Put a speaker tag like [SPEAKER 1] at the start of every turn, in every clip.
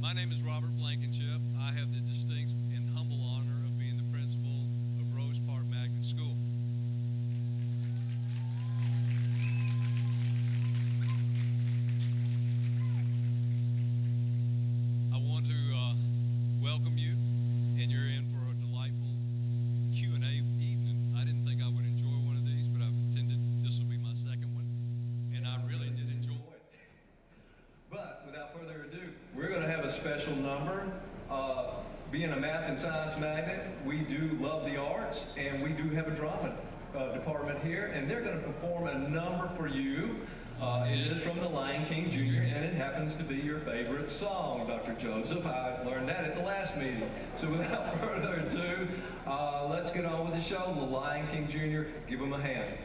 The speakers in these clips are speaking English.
[SPEAKER 1] My name is Robert Blankenship. I have the distinct and humble honor of being the principal of Rose Park Magnet School. I want to welcome you, and you're in for a delightful Q&A evening. I didn't think I would enjoy one of these, but I've attended. This will be my second one, and I really did enjoy it.
[SPEAKER 2] But without further ado, we're going to have a special number. Being a math and science magnet, we do love the arts, and we do have a drama department here, and they're going to perform a number for you. It is from the Lion King Jr., and it happens to be your favorite song, Dr. Joseph. I learned that at the last meeting. So without further ado, let's get on with the show. The Lion King Jr., give him a hand.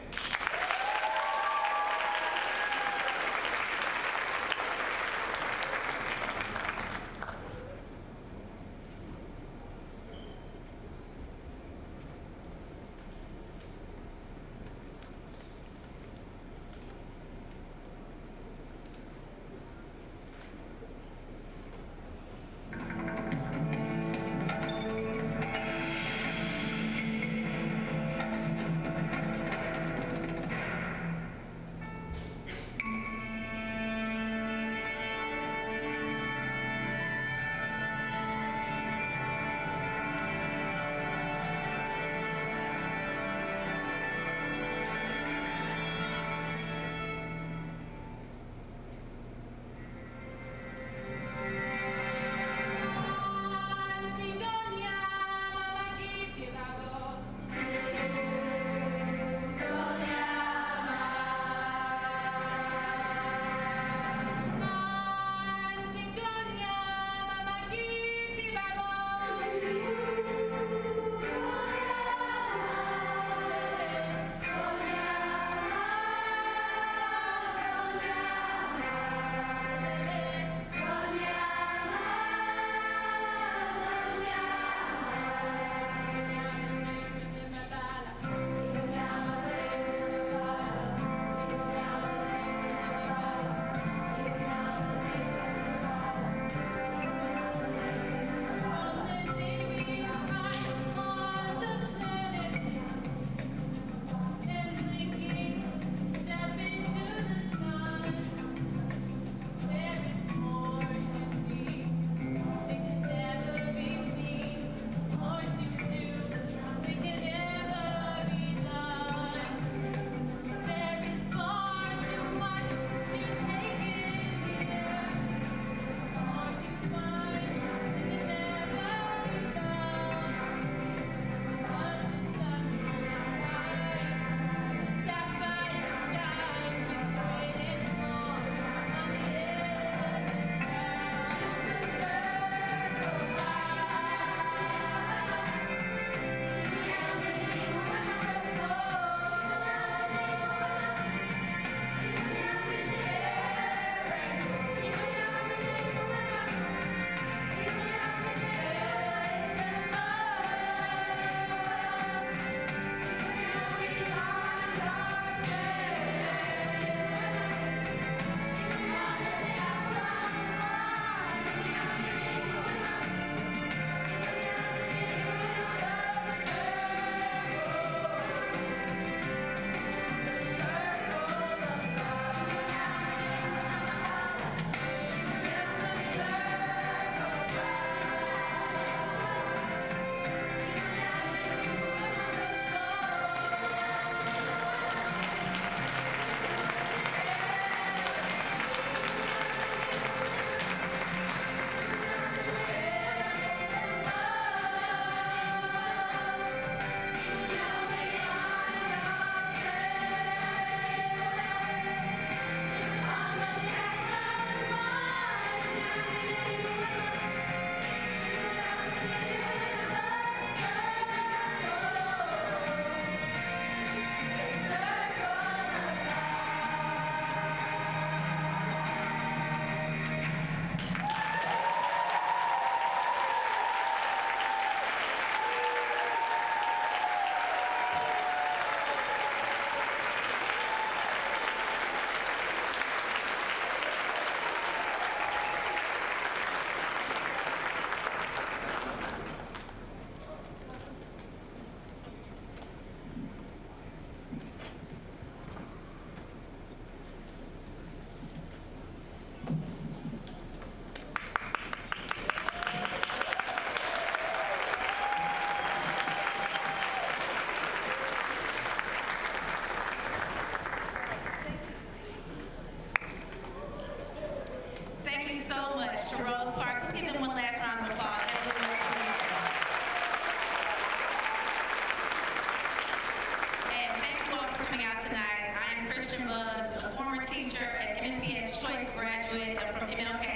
[SPEAKER 3] teacher, an MNPS Choice graduate from MLK,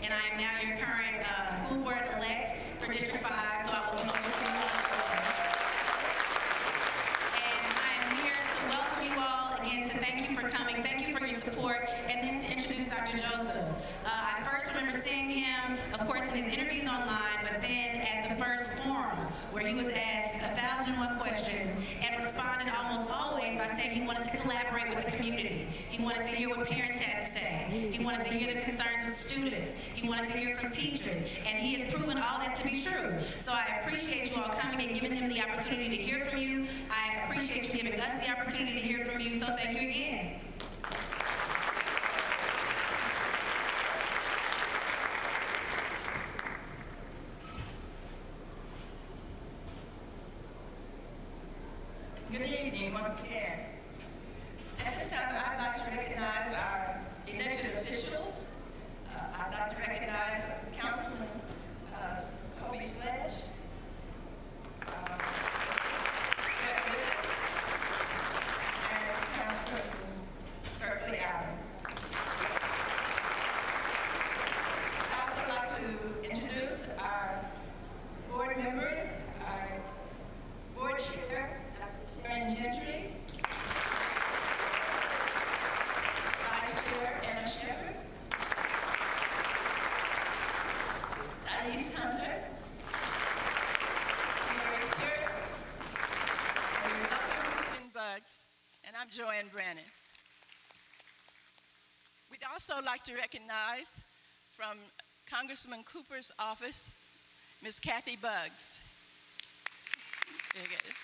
[SPEAKER 3] and I am now your current school board-elect for District 5, so I will be overseeing the school. And I am here to welcome you all, again, to thank you for coming, thank you for your support, and then to introduce Dr. Joseph. I first remember seeing him, of course, in his interviews online, but then at the first forum, where he was asked 1,001 questions and responded almost always by saying he wanted to collaborate with the community. He wanted to hear what parents had to say. He wanted to hear the concerns of students. He wanted to hear from teachers. And he has proven all that to be true. So I appreciate you all coming and giving him the opportunity to hear from you. I appreciate you giving us the opportunity to hear from you. So thank you again.
[SPEAKER 4] Good evening once again. At this time, I'd like to recognize our elected officials. I'd like to recognize Councilman Kobe Sledge, Brett Lewis, and Councilperson Berkeley Allen. I'd also like to introduce our board members, our board chair, Sharon Gentry, Vice Chair Anna Shepherd, Thais Hunter, Mary Pierce, and Dr. Houston Buggs, and I'm Joanne Brannon. We'd also like to recognize from Congressman Cooper's office, Ms. Kathy Buggs. Very good.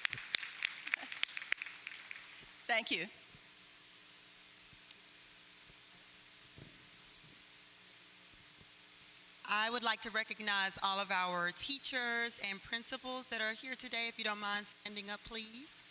[SPEAKER 4] Thank you.
[SPEAKER 5] I would like to recognize all of our teachers and principals that are here today. If you don't mind standing up, please.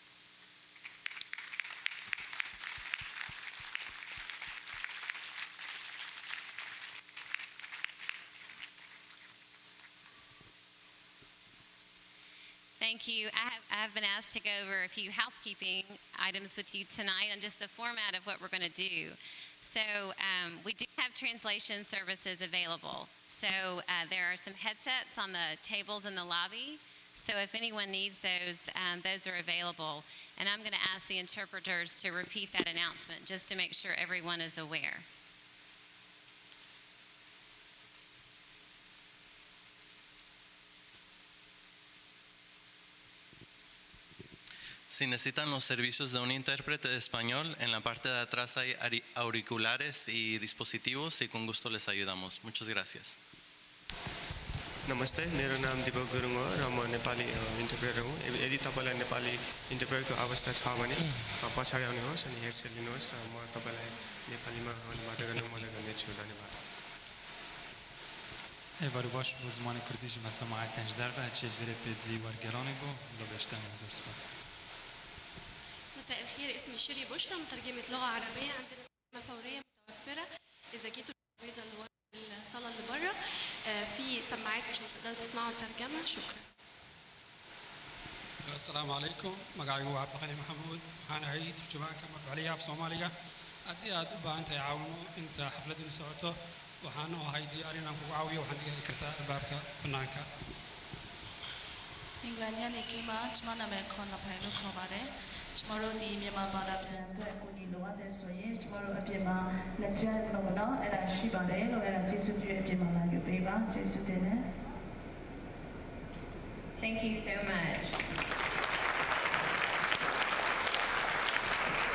[SPEAKER 6] Thank you. I have been asked to go over a few housekeeping items with you tonight on just the format of what we're going to do. So we do have translation services available. So there are some headsets on the tables in the lobby. So if anyone needs those, those are available. And I'm going to ask the interpreters to repeat that announcement just to make sure everyone is aware.
[SPEAKER 7] Si necesitan los servicios de un intérprete de español, en la parte de atrás hay auriculares y dispositivos y con gusto les ayudamos. Muchas gracias.
[SPEAKER 8] नमस्ते मेरो नाम दीपक गुरुङ हो र म Nepali interpreter हुँ यदि तपाईलाई नेपाली इन्टरप्रेटरको आवश्यकता छ भने पछाडि आउनुहोस् अनि हेडसेट लिनुहोस् र म तपाईलाई नेपालीमा अनुवाद गर्न मद्दत गर्नेछु धन्यवाद
[SPEAKER 9] باش وزمان کردیش مثلا معای تنجدر و هچیل ویره پیدوی ورگرانی بو لو بشتن هزار سپاس
[SPEAKER 10] مساء الخير اسمي شيري بشرى مترجمة لغة عربية عندنا خدمة فورية متوفرة إذا جيتوا الترابيزة اللي ورا الصالة اللي بره في سماعات عشان تقدروا تسمعوا الترجمة شكرا
[SPEAKER 9] السلام عليكم مقاعي هو عبد الغني محمود أنا عيد ترجمان كما فعلية في صوماليا أدي أدوبا أنت يعاونوا أنت حفلة نسوته وحنا هاي ديارنا كوعوية وحنا كرتا بابك بنانكا
[SPEAKER 10] Inglaterra kima chmana me khona phailo khobare chmaro di myama bada plan twa kuni lo ade soyin chmaro apyin ma lecture no no era shi bare lo era jesu pyu apyin ma la yu pe ba jesu tin ne
[SPEAKER 6] Thank you so much.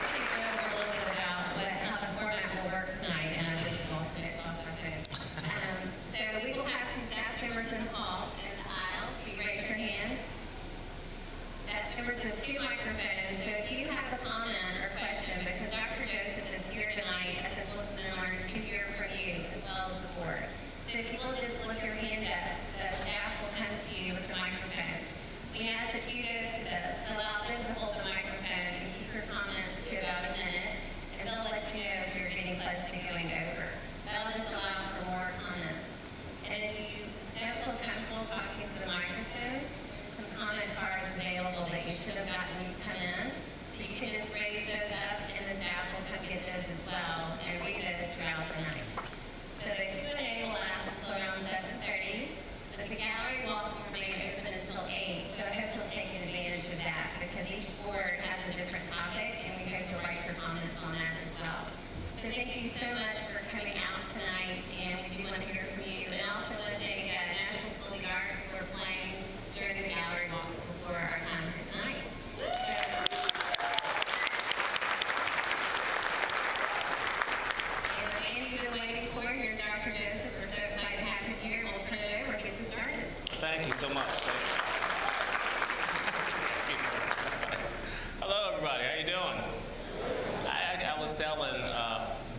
[SPEAKER 6] We're going to go over a little bit about how the format will work tonight, and I just lost it off my phone. So we will have some staff members in the hall and the aisles. Will you raise your hands? Staff members with 2 microphones. So if you have a comment or question, because Dr. Joseph is here tonight at this listening in order to hear from you as well as the board. So if you will just lift your hand up, the staff will come to you with the microphone. We ask that you go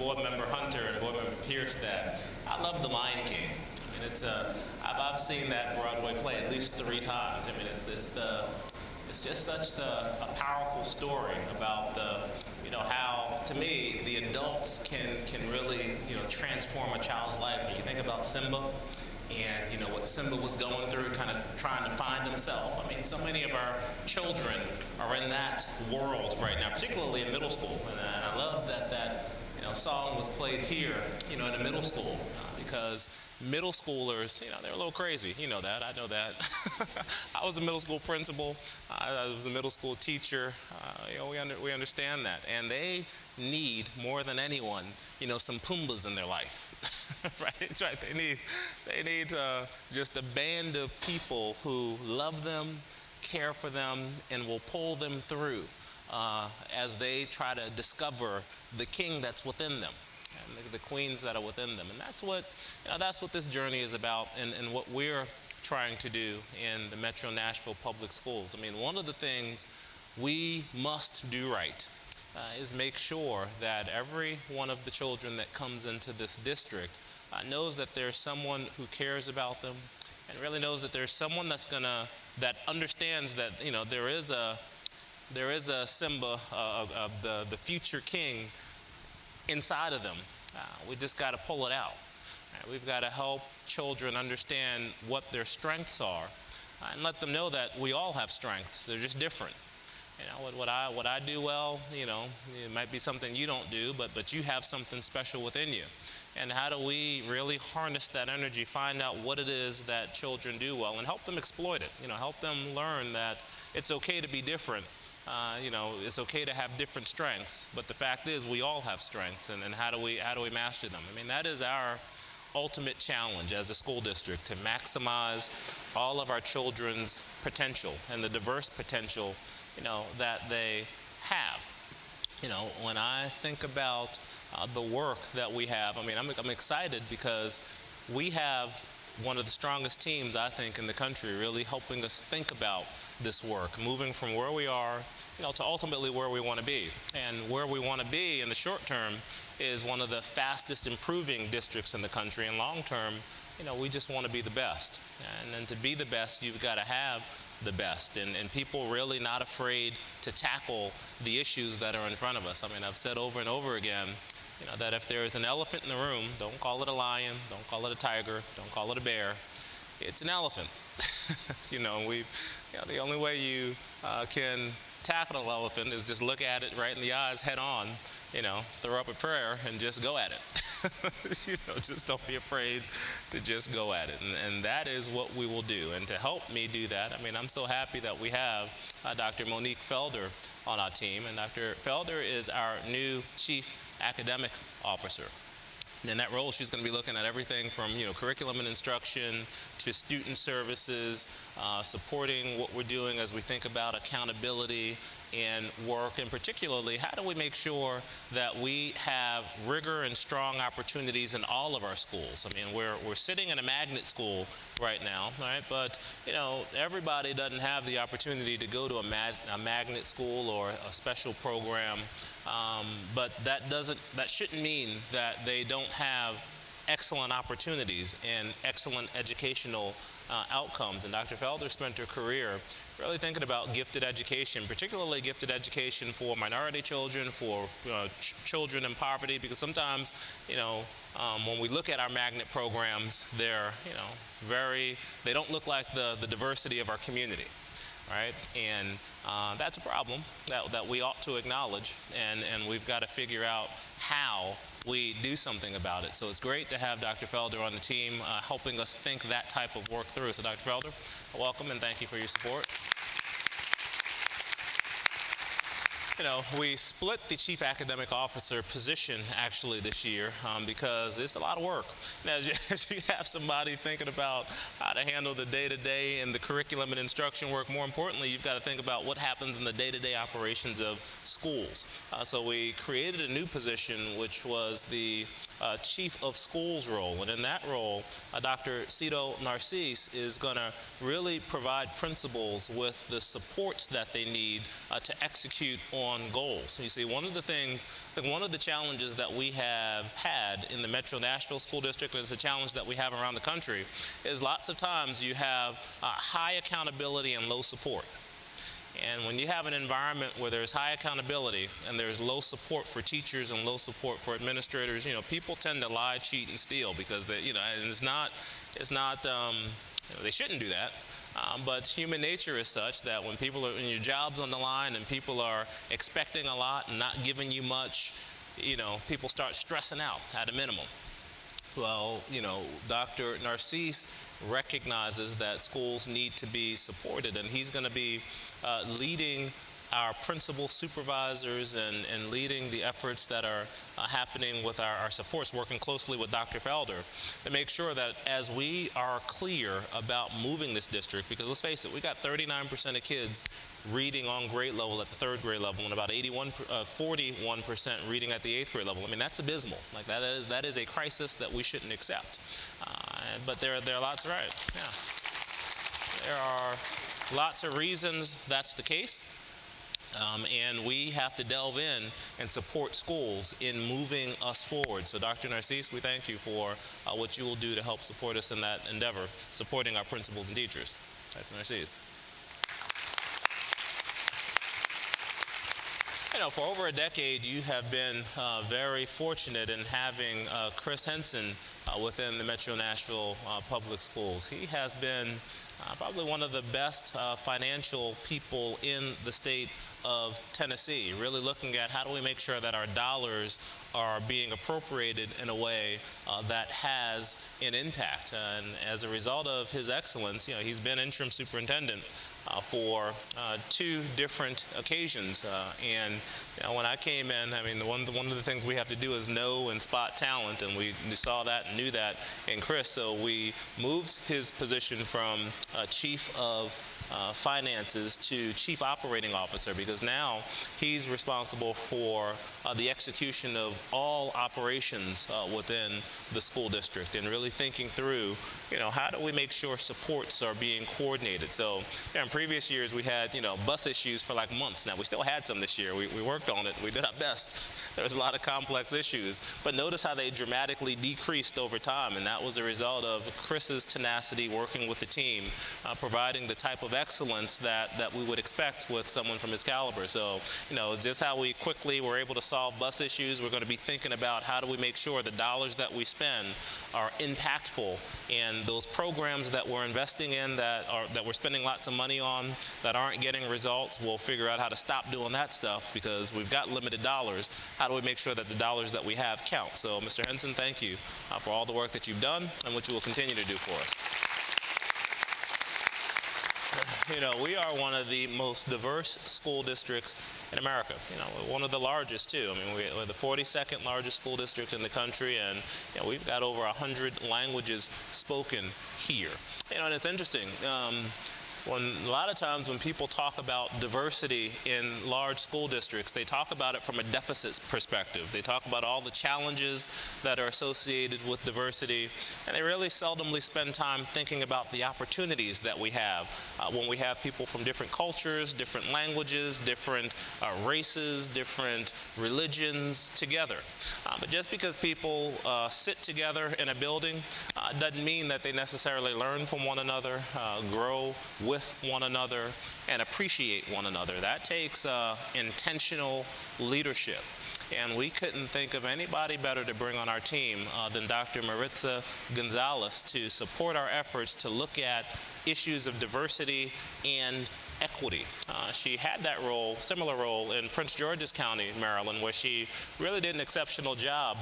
[SPEAKER 11] board member Hunter and board member Pierce that I love The Lion King. I mean, I've seen that Broadway play at least 3 times. I mean, it's just such a powerful story about how, to me, the adults can really, transform a child's life. And you think about Simba and, what Simba was going through, kind of trying to find himself. I mean, so many of our children are in that world right now, particularly in middle school. And I love that song was played here, in a middle school. Because middle schoolers, they're a little crazy. You know that. I know that. I was a middle school principal. I was a middle school teacher. We understand that. And they need, more than anyone, some Pumbas in their life. Right? That's right. They need just a band of people who love them, care for them, and will pull them through as they try to discover the king that's within them. And the queens that are within them. And that's what this journey is about, and what we're trying to do in the Metro Nashville Public Schools. I mean, one of the things we must do right is make sure that every one of the children that comes into this district knows that there's someone who cares about them, and really knows that there's someone that understands that there is a Simba, the future king, inside of them. We just got to pull it out. We've got to help children understand what their strengths are, and let them know that we all have strengths. They're just different. What I do well, it might be something you don't do, but you have something special within you. And how do we really harness that energy, find out what it is that children do well, and help them exploit it? Help them learn that it's okay to be different. It's okay to have different strengths, but the fact is we all have strengths, and how do we master them? I mean, that is our ultimate challenge as a school district, to maximize all of our children's potential and the diverse potential, that they have. When I think about the work that we have, I mean, I'm excited because we have one of the strongest teams, I think, in the country, really helping us think about this work, moving from where we are, to ultimately where we want to be. And where we want to be in the short term is one of the fastest improving districts in the country. And long term, we just want to be the best. And to be the best, you've got to have the best. And people really not afraid to tackle the issues that are in front of us. I mean, I've said over and over again, that if there is an elephant in the room, don't call it a lion, don't call it a tiger, don't call it a bear. It's an elephant. The only way you can tackle an elephant is just look at it right in the eyes head on, throw up a prayer and just go at it. Just don't be afraid to just go at it. And that is what we will do. And to help me do that, I mean, I'm so happy that we have Dr. Monique Felder on our team. And Dr. Felder is our new Chief Academic Officer. And in that role, she's going to be looking at everything from, curriculum and instruction to student services, supporting what we're doing as we think about accountability and work, and particularly, how do we make sure that we have rigor and strong opportunities in all of our schools? I mean, we're sitting in a magnet school right now, right? But, everybody doesn't have the opportunity to go to a magnet school or a special program. But that shouldn't mean that they don't have excellent opportunities and excellent educational outcomes. And Dr. Felder spent her career really thinking about gifted education, particularly gifted education for minority children, for children in poverty, because sometimes, when we look at our magnet programs, they're, they don't look like the diversity of our community. Right? And that's a problem that we ought to acknowledge, and we've got to figure out how we do something about it. So it's great to have Dr. Felder on the team helping us think that type of work through. So Dr. Felder, welcome, and thank you for your support. We split the Chief Academic Officer position actually this year because it's a lot of work. as you have somebody thinking about how to handle the day-to-day and the curriculum and instruction work, more importantly, you've got to think about what happens in the day-to-day operations of schools. So we created a new position, which was the Chief of Schools role. And in that role, Dr. Cito Narcisse is going to really provide principals with the supports that they need to execute on goals. So you see, one of the challenges that we have had in the Metro Nashville School District, and it's a challenge that we have around the country, is lots of times you have high accountability and low support. And when you have an environment where there's high accountability and there's low support for teachers and low support for administrators, people tend to lie, cheat, and steal because they, and they shouldn't do that. But human nature is such that when your job's on the line and people are expecting a lot and not giving you much, people start stressing out at a minimum. Well, Dr. Narcisse recognizes that schools need to be supported, and he's going to be leading our principal supervisors and leading the efforts that are happening with our supports, working closely with Dr. Felder to make sure that as we are clear about moving this district, because let's face it, we got 39% of kids reading on grade level at the 3rd grade level and about 41% reading at the 8th grade level. I mean, that's abysmal. Like that is a crisis that we shouldn't accept. But there are lots, right? Yeah. There are lots of reasons that's the case. And we have to delve in and support schools in moving us forward. So Dr. Narcisse, we thank you for what you will do to help support us in that endeavor, supporting our principals and teachers. Dr. Narcisse. For over a decade, you have been very fortunate in having Chris Henson within the Metro Nashville Public Schools. He has been probably one of the best financial people in the state of Tennessee, really looking at how do we make sure that our dollars are being appropriated in a way that has an impact. And as a result of his excellence, he's been interim superintendent for 2 different occasions. And when I came in, I mean, one of the things we have to do is know and spot talent, and we saw that and knew that in Chris. So we moved his position from Chief of Finances to Chief Operating Officer, because now he's responsible for the execution of all operations within the school district, and really thinking through, how do we make sure supports are being coordinated. So in previous years we had, bus issues for like months. Now we still had some this year. We worked on it. We did our best. There was a lot of complex issues, but notice how they dramatically decreased over time, and that was a result of Chris's tenacity working with the team, providing the type of excellence that we would expect with someone from his caliber. So, just how we quickly were able to solve bus issues, we're going to be thinking about how do we make sure the dollars that we spend are impactful, and those programs that we're investing in that we're spending lots of money on that aren't getting results, we'll figure out how to stop doing that stuff because we've got limited dollars. How do we make sure that the dollars that we have count? So, Mr. Henson, thank you for all the work that you've done and what you will continue to do for us. We are one of the most diverse school districts in America. One of the largest too. I mean, we're the 42nd largest school district in the country, and we've got over 100 languages spoken here. And it's interesting. A lot of times when people talk about diversity in large school districts, they talk about it from a deficit perspective. They talk about all the challenges that are associated with diversity, and they really seldomly spend time thinking about the opportunities that we have when we have people from different cultures, different languages, different races, different religions together. But just because people sit together in a building doesn't mean that they necessarily learn from one another, grow with one another, and appreciate one another. That takes intentional leadership. And we couldn't think of anybody better to bring on our team than Dr. Maritza Gonzalez to support our efforts to look at issues of diversity and equity. She had that role, similar role, in Prince George's County, Maryland, where she really did an exceptional job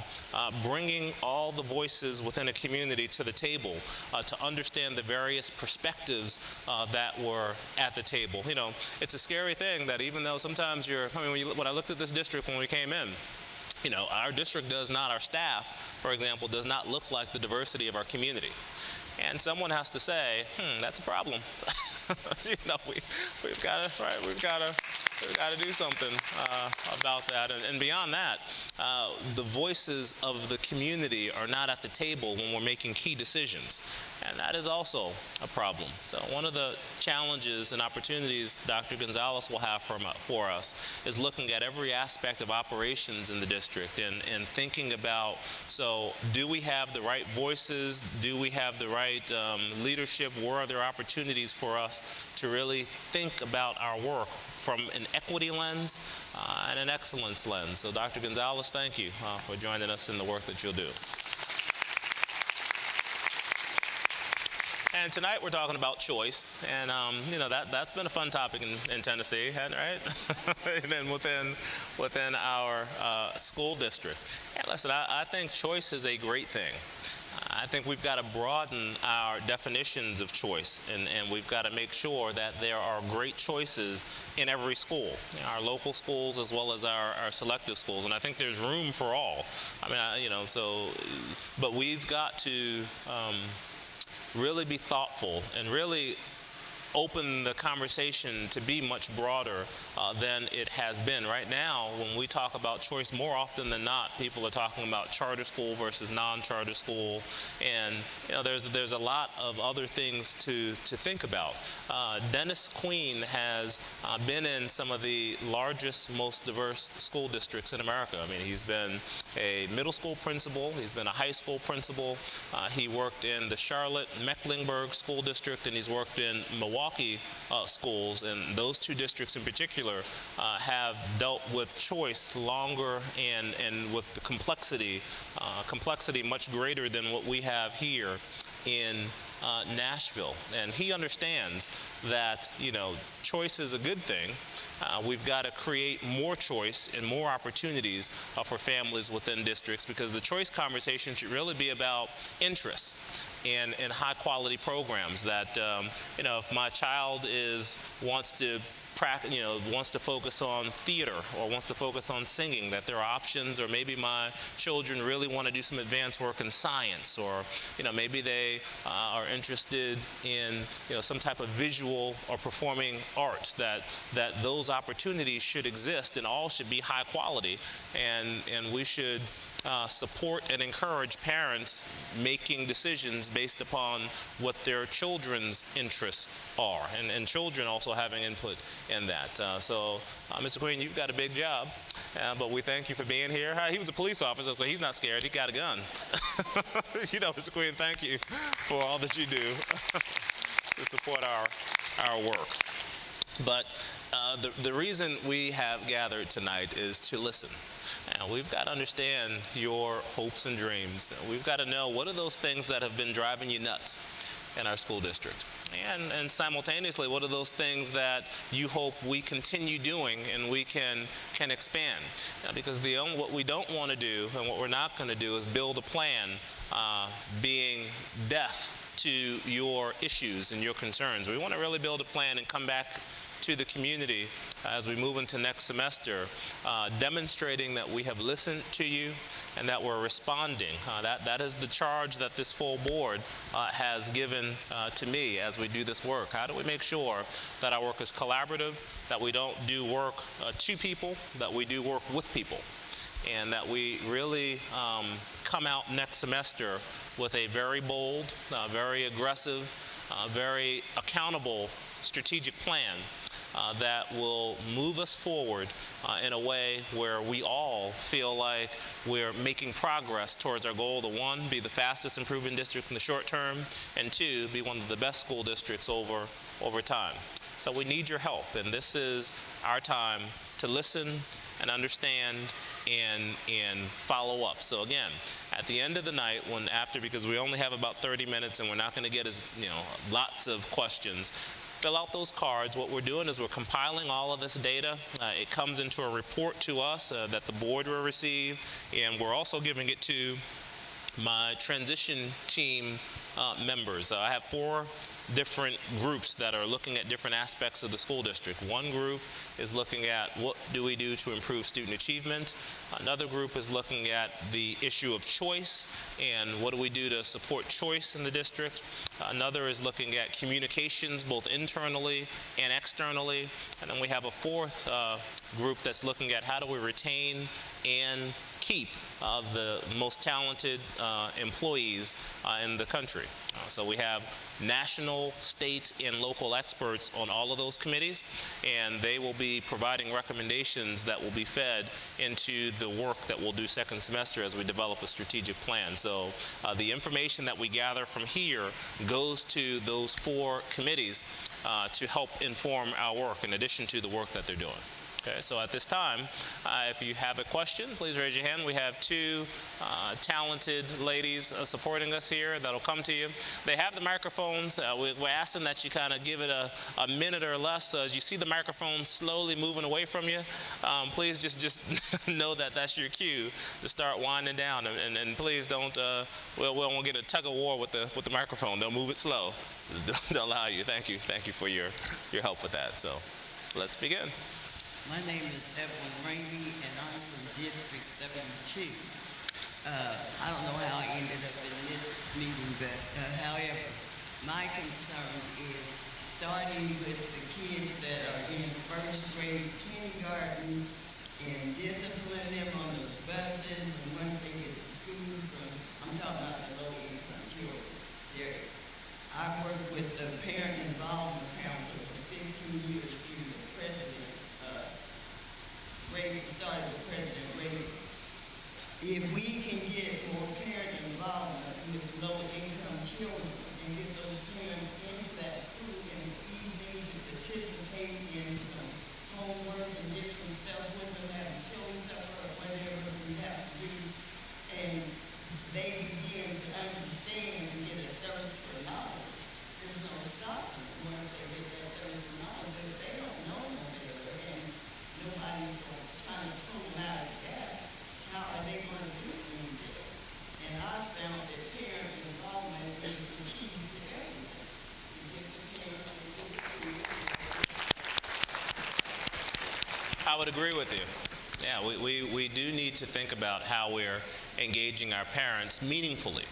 [SPEAKER 11] bringing all the voices within a community to the table to understand the various perspectives that were at the table. It's a scary thing that even though sometimes when I looked at this district when we came in, our district does not, our staff for example, does not look like the diversity of our community. And someone has to say, that's a problem. We've got to do something about that. And beyond that, the voices of the community are not at the table when we're making key decisions. And that is also a problem. So one of the challenges and opportunities Dr. Gonzalez will have for us is looking at every aspect of operations in the district and thinking about, so do we have the right voices? Do we have the right leadership? Where are there opportunities for us to really think about our work from an equity lens and an excellence lens? So Dr. Gonzalez, thank you for joining us in the work that you'll do. And tonight we're talking about choice, and that's been a fun topic in Tennessee, right? And then within our school district. And listen, I think choice is a great thing. I think we've got to broaden our definitions of choice, and we've got to make sure that there are great choices in every school, our local schools as well as our selective schools. And I think there's room for all. But we've got to really be thoughtful and really open the conversation to be much broader than it has been. Right now, when we talk about choice, more often than not, people are talking about charter school versus non-charter school, and there's a lot of other things to think about. Dennis Queen has been in some of the largest, most diverse school districts in America. I mean, he's been a middle school principal, he's been a high school principal, he worked in the Charlotte-Mecklenburg school district, and he's worked in Milwaukee schools, and those two districts in particular have dealt with choice longer and with the complexity much greater than what we have here in Nashville. And he understands that choice is a good thing. We've got to create more choice and more opportunities for families within districts, because the choice conversation should really be about interests and high quality programs that, if my child wants to focus on theater or wants to focus on singing, that there are options, or maybe my children really want to do some advanced work in science, or maybe they are interested in some type of visual or performing arts, that those opportunities should exist, and all should be high quality, and we should support and encourage parents making decisions based upon what their children's interests are, and children also having input in that. So, Mr. Queen, you've got a big job, but we thank you for being here. He was a police officer, so he's not scared. He got a gun. Mr. Queen, thank you for all that you do to support our work. But the reason we have gathered tonight is to listen. And we've got to understand your hopes and dreams. We've got to know, what are those things that have been driving you nuts in our school district? And simultaneously, what are those things that you hope we continue doing and we can expand? Because what we don't want to do, and what we're not going to do, is build a plan being deaf to your issues and your concerns. We want to really build a plan and come back to the community as we move into next semester, demonstrating that we have listened to you and that we're responding. That is the charge that this full board has given to me as we do this work. How do we make sure that our work is collaborative, that we don't do work to people, that we do work with people, and that we really come out next semester with a very bold, very aggressive, very accountable strategic plan that will move us forward in a way where we all feel like we're making progress towards our goal to, one, be the fastest improving district in the short term, and two, be one of the best school districts over time. So we need your help, and this is our time to listen and understand and follow up. So again, at the end of the night, because we only have about 30 minutes and we're not going to get lots of questions, fill out those cards. What we're doing is we're compiling all of this data. It comes into a report to us that the board will receive, and we're also giving it to my transition team members. I have 4 different groups that are looking at different aspects of the school district. One group is looking at what do we do to improve student achievement. Another group is looking at the issue of choice and what do we do to support choice in the district. Another is looking at communications both internally and externally. And then we have a 4th group that's looking at how do we retain and keep the most talented employees in the country. So we have national, state, and local experts on all of those committees, and they will be providing recommendations that will be fed into the work that we'll do second semester as we develop a strategic plan. So the information that we gather from here goes to those 4 committees to help inform our work in addition to the work that they're doing. Okay, so at this time, if you have a question, please raise your hand. We have 2 talented ladies supporting us here that'll come to you. They have the microphones. We're asking that you kind of give it a minute or less. So as you see the microphones slowly moving away from you, please just know that that's your cue to start winding down. And please don't, we won't get a tug of war with the microphone. They'll move it slow. They'll allow you. Thank you for your help with that. So let's begin.
[SPEAKER 12] My name is Evelyn Rainey, and I'm from District 72. I don't know how I ended up in this meeting, but however, my concern is starting with the kids that are in first grade kindergarten and discipline them on those buses, and once they get to school, I'm talking about the low-income children. I've worked with the Parent Involvement Council for 15 years through the president's started with President Reagan. If we can get more parent involvement with low-income children and get those parents into that school in the evening to participate in some homework and different stuff with them, having chili supper or whatever we have to do, and they begin to understand and get a thirst for knowledge, there's no stopping them once they get that thirst for knowledge. But if they don't know no better and nobody's going to try to pull them out of that, how are they going to do anything? And I found that parent involvement is the key to everything. You get the parents into the
[SPEAKER 11] I would agree with you. Yeah, we do need to think about how we're engaging our parents meaningfully.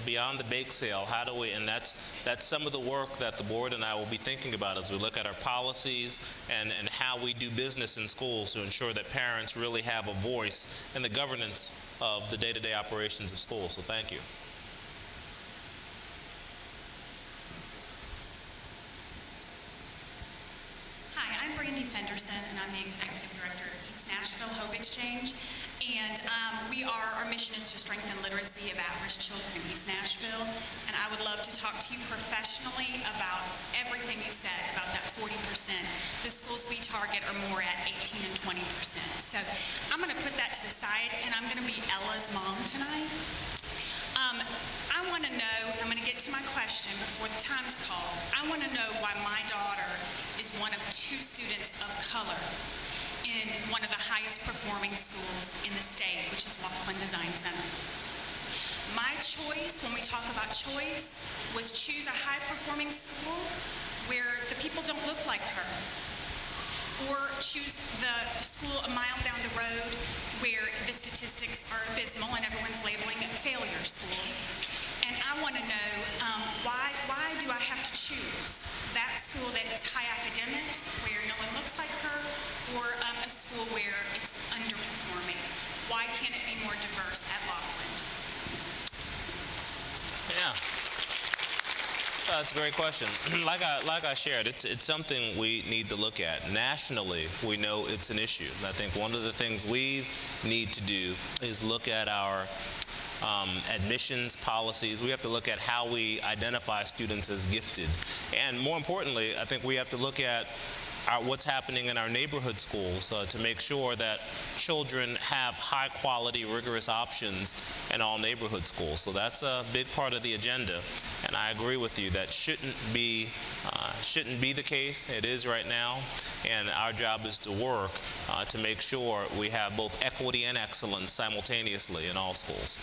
[SPEAKER 11] Beyond the bake sale, how do we, and that's some of the work that the board and I will be thinking about as we look at our policies and how we do business in schools to ensure that parents really have a voice in the governance of the day-to-day operations of schools. So thank you.
[SPEAKER 13] Hi, I'm Brandy Fenderson, and I'm the Executive Director of East Nashville Hope Exchange. And our mission is to strengthen literacy of at-risk children in East Nashville. And I would love to talk to you professionally about everything you said about that 40%. The schools we target are more at 18 and 20%. So I'm going to put that to the side, and I'm going to be Ella's mom tonight. I want to know, I'm going to get to my question before the time's called. I want to know why my daughter is one of 2 students of color in one of the highest performing schools in the state, which is Laughlin Design Center. My choice, when we talk about choice, was choose a high performing school where the people don't look like her, or choose the school a mile down the road where the statistics are abysmal and everyone's labeling it failure school. And I want to know why do I have to choose that school that is high academics, where no one looks like her, or a school where it's underperforming? Why can't it be more diverse at Laughlin?
[SPEAKER 11] Yeah. That's a great question. Like I shared, it's something we need to look at. Nationally, we know it's an issue. And I think one of the things we need to do is look at our admissions policies. We have to look at how we identify students as gifted. And more importantly, I think we have to look at what's happening in our neighborhood schools to make sure that children have high quality, rigorous options in all neighborhood schools. So that's a big part of the agenda. And I agree with you, that shouldn't be the case. It is right now. And our job is to work to make sure we have both equity and excellence simultaneously in all schools.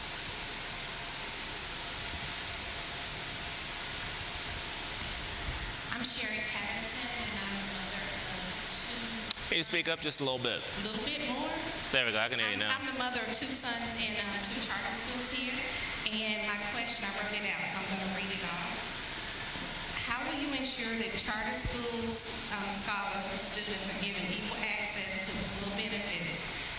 [SPEAKER 11] Can you speak up just a little bit?
[SPEAKER 4] A little bit more.
[SPEAKER 11] There we go. I can hear you now.
[SPEAKER 4] I'm the mother of 2 sons in 2 charter schools here, and my question, I wrote it out, so I'm going to read it off. How will you ensure that charter schools, scholars, or students are given equal access to the full benefits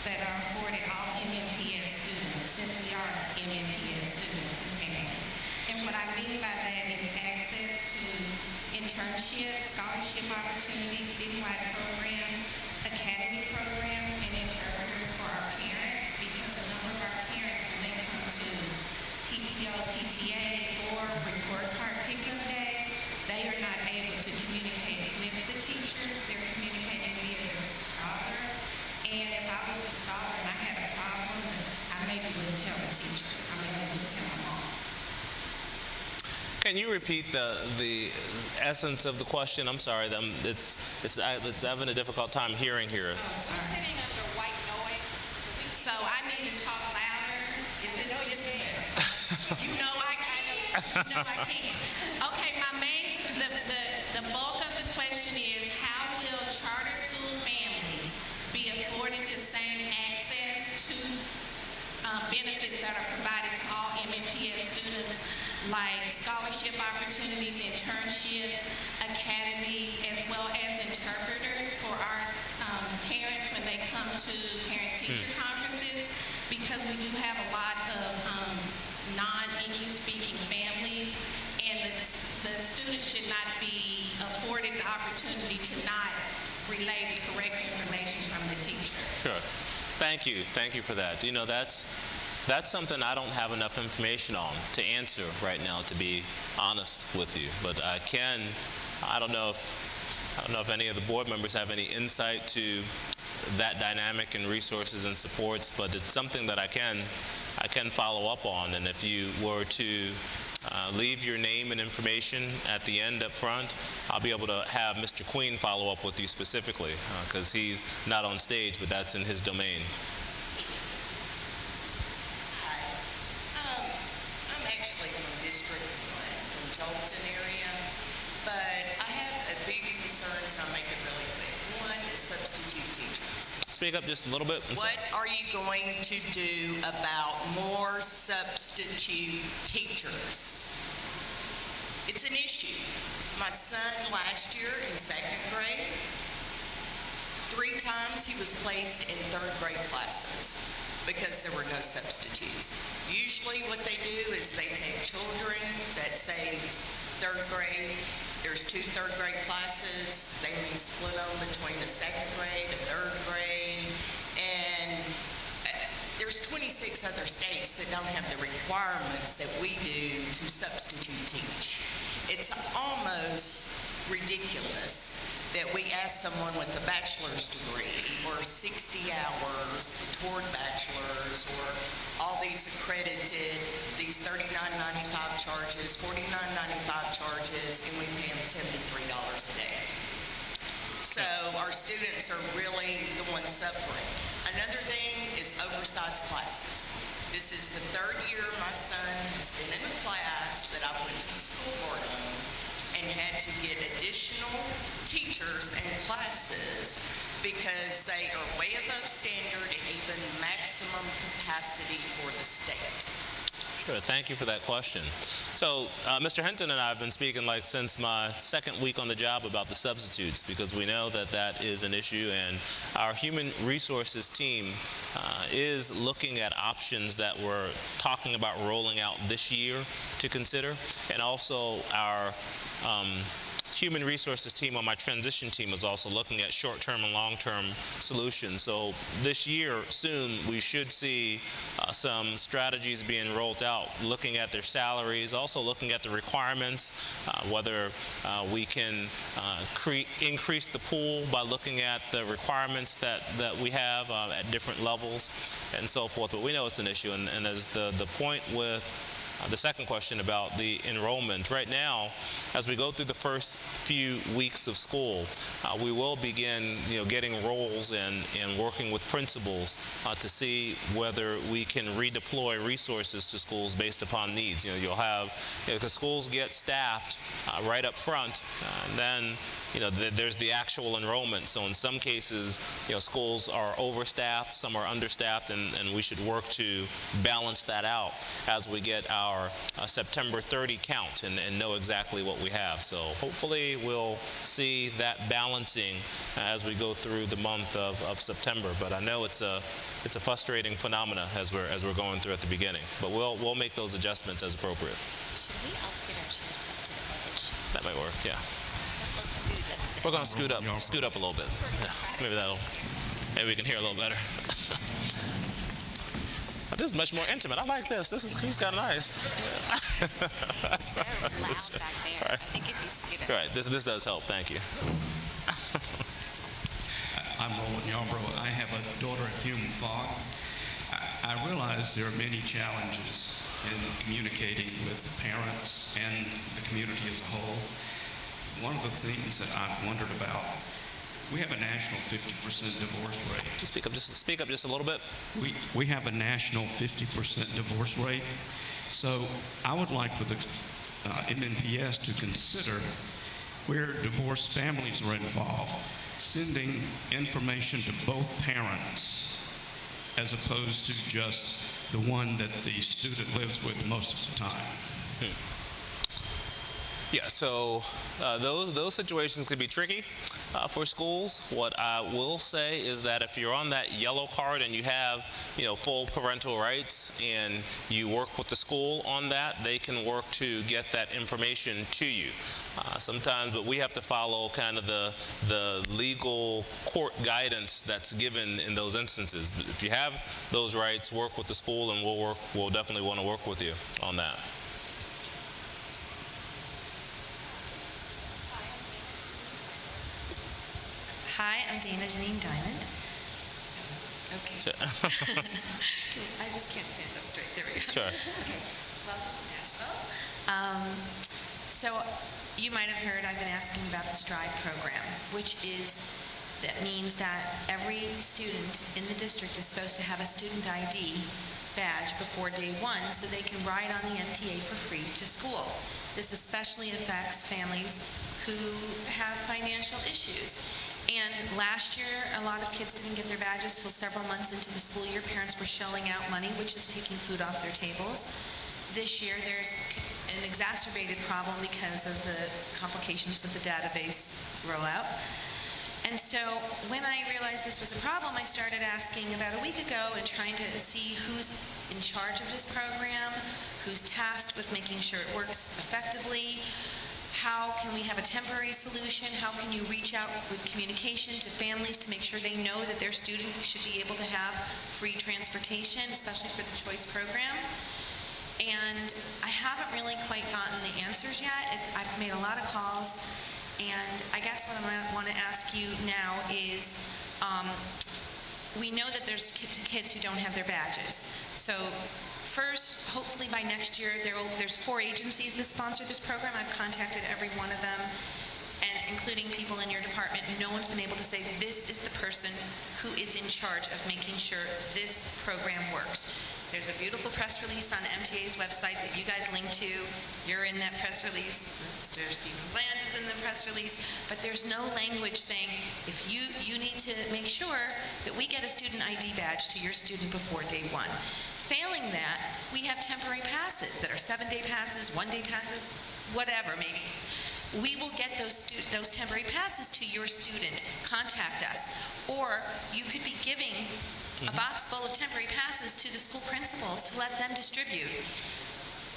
[SPEAKER 4] that are afforded all MNPS students, since we are MNPS students and families? And what I mean by that is access to internships, scholarship opportunities, citywide programs, academy programs, and interpreters for our parents, because a number of our parents, when they come to PTO, PTA, or report card pickup day, they are not able to communicate with the teachers. They're communicating via their scholar. And if I was a scholar and I had a problem, I maybe wouldn't tell the teacher. I maybe wouldn't tell my mom.
[SPEAKER 11] Can you repeat the essence of the question? I'm sorry, it's having a difficult time hearing here.
[SPEAKER 4] Oh, sorry. Sitting under white noise. So I need to talk louder. Is this better? You know I can. You know I can. Okay, the bulk of the question is, how will charter school families be afforded the same access to benefits that are provided to all MNPS students, like scholarship opportunities, internships, academies, as well as interpreters for our parents when they come to parent-teacher conferences, because we do have a lot of non-English speaking families, and the students should not be afforded the opportunity to not relay the correct information from the teacher.
[SPEAKER 11] Sure. Thank you for that. You know, that's something I don't have enough information on to answer right now, to be honest with you. But I don't know if any of the board members have any insight to that dynamic and resources and supports, but it's something that I can follow up on. And if you were to leave your name and information at the end up front, I'll be able to have Mr. Queen follow up with you specifically, because he's not on stage, but that's in his domain.
[SPEAKER 14] I'm actually from District 1, from Jolton area, but I have a few concerns, and I'll make it really quick. One is substitute teachers.
[SPEAKER 11] Speak up just a little bit.
[SPEAKER 14] What are you going to do about more substitute teachers? It's an issue. My son last year in 2nd grade, 3 times he was placed in 3rd grade classes because there were no substitutes. Usually what they do is they take children that say 3rd grade, there's 2 3rd grade classes, they may split them between the 2nd grade and 3rd grade, and there's 26 other states that don't have the requirements that we do to substitute teach. It's almost ridiculous that we ask someone with a bachelor's degree or 60 hours toward bachelor's or all these accredited, these $39.95 charges, $49.95 charges, and we pay them $73 a day. So our students are really the ones suffering. Another thing is oversized classes. This is the 3rd year my son has been in a class that I went to the school board on and had to get additional teachers and classes because they are way above standard and even maximum capacity for the state.
[SPEAKER 11] Sure, thank you for that question. So Mr. Hinton and I have been speaking since my 2nd week on the job about the substitutes, because we know that is an issue, and our human resources team is looking at options that we're talking about rolling out this year to consider, and also our human resources team on my transition team is also looking at short-term and long-term solutions. So this year, soon, we should see some strategies being rolled out, looking at their salaries, also looking at the requirements, whether we can increase the pool by looking at the requirements that we have at different levels and so forth. But we know it's an issue, and as the point with the second question about the enrollment. Right now, as we go through the first few weeks of school, we will begin, getting roles and working with principals to see whether we can redeploy resources to schools based upon needs. You'll have, because schools get staffed right up front, and then there's the actual enrollment. So in some cases, schools are overstaffed, some are understaffed, and we should work to balance that out as we get our September 30 count and know exactly what we have. So hopefully we'll see that balancing as we go through the month of September. But I know it's a frustrating phenomena as we're going through at the beginning. But we'll make those adjustments as appropriate.
[SPEAKER 6] Should we also get our chairs up to the pulpit?
[SPEAKER 11] That might work, yeah.
[SPEAKER 6] Let's scoot up to the
[SPEAKER 11] We're going to scoot up a little bit. Yeah, maybe we can hear a little better. This is much more intimate. I like this. He's kind of nice.
[SPEAKER 6] so loud back there.
[SPEAKER 11] Right.
[SPEAKER 6] I think if you scoot up.
[SPEAKER 11] Right. This does help. Thank you.
[SPEAKER 15] I'm Roland Yarbrough. I have a daughter at Hume Fogg. I realize there are many challenges in communicating with parents and the community as a whole. One of the things that I've wondered about, we have a national 50% divorce rate.
[SPEAKER 11] Speak up just a little bit.
[SPEAKER 15] We have a national 50% divorce rate. So I would like for the MNPS to consider, where divorced families are involved, sending information to both parents as opposed to just the one that the student lives with most of the time.
[SPEAKER 11] Yeah, so those situations can be tricky for schools. What I will say is that if you're on that yellow card and you have, full parental rights and you work with the school on that, they can work to get that information to you. Sometimes, but we have to follow kind of the legal court guidance that's given in those instances. But if you have those rights, work with the school, and we'll definitely want to work with you on that.
[SPEAKER 16] Hi, I'm Dana Janine Diamond. Okay.
[SPEAKER 11] Sure.
[SPEAKER 16] I just can't stand up straight. There we go.
[SPEAKER 11] Sure.
[SPEAKER 16] Okay. Welcome to Nashville. So you might have heard I've been asking about the STRIDE program, that means that every student in the district is supposed to have a student ID badge before day one so they can ride on the MTA for free to school. This especially affects families who have financial issues. And last year, a lot of kids didn't get their badges till several months into the school year. Parents were shelling out money, which is taking food off their tables. This year, there's an exacerbated problem because of the complications with the database rollout. And so when I realized this was a problem, I started asking about a week ago and trying to see who's in charge of this program, who's tasked with making sure it works effectively. How can we have a temporary solution? How can you reach out with communication to families to make sure they know that their student should be able to have free transportation, especially for the choice program? And I haven't really quite gotten the answers yet. I've made a lot of calls, and I guess what I want to ask you now is, we know that there's kids who don't have their badges. So first, hopefully by next year, there's 4 agencies that sponsor this program. I've contacted every one of them, and including people in your department. No one's been able to say this is the person who is in charge of making sure this program works. There's a beautiful press release on MTA's website that you guys link to. You're in that press release. Mr. Stephen Bland is in the press release. But there's no language saying, if you need to make sure that we get a student ID badge to your student before day one. Failing that, we have temporary passes that are 7-day passes, 1-day passes, whatever maybe. We will get those temporary passes to your student. Contact us. Or you could be giving a box full of temporary passes to the school principals to let them distribute.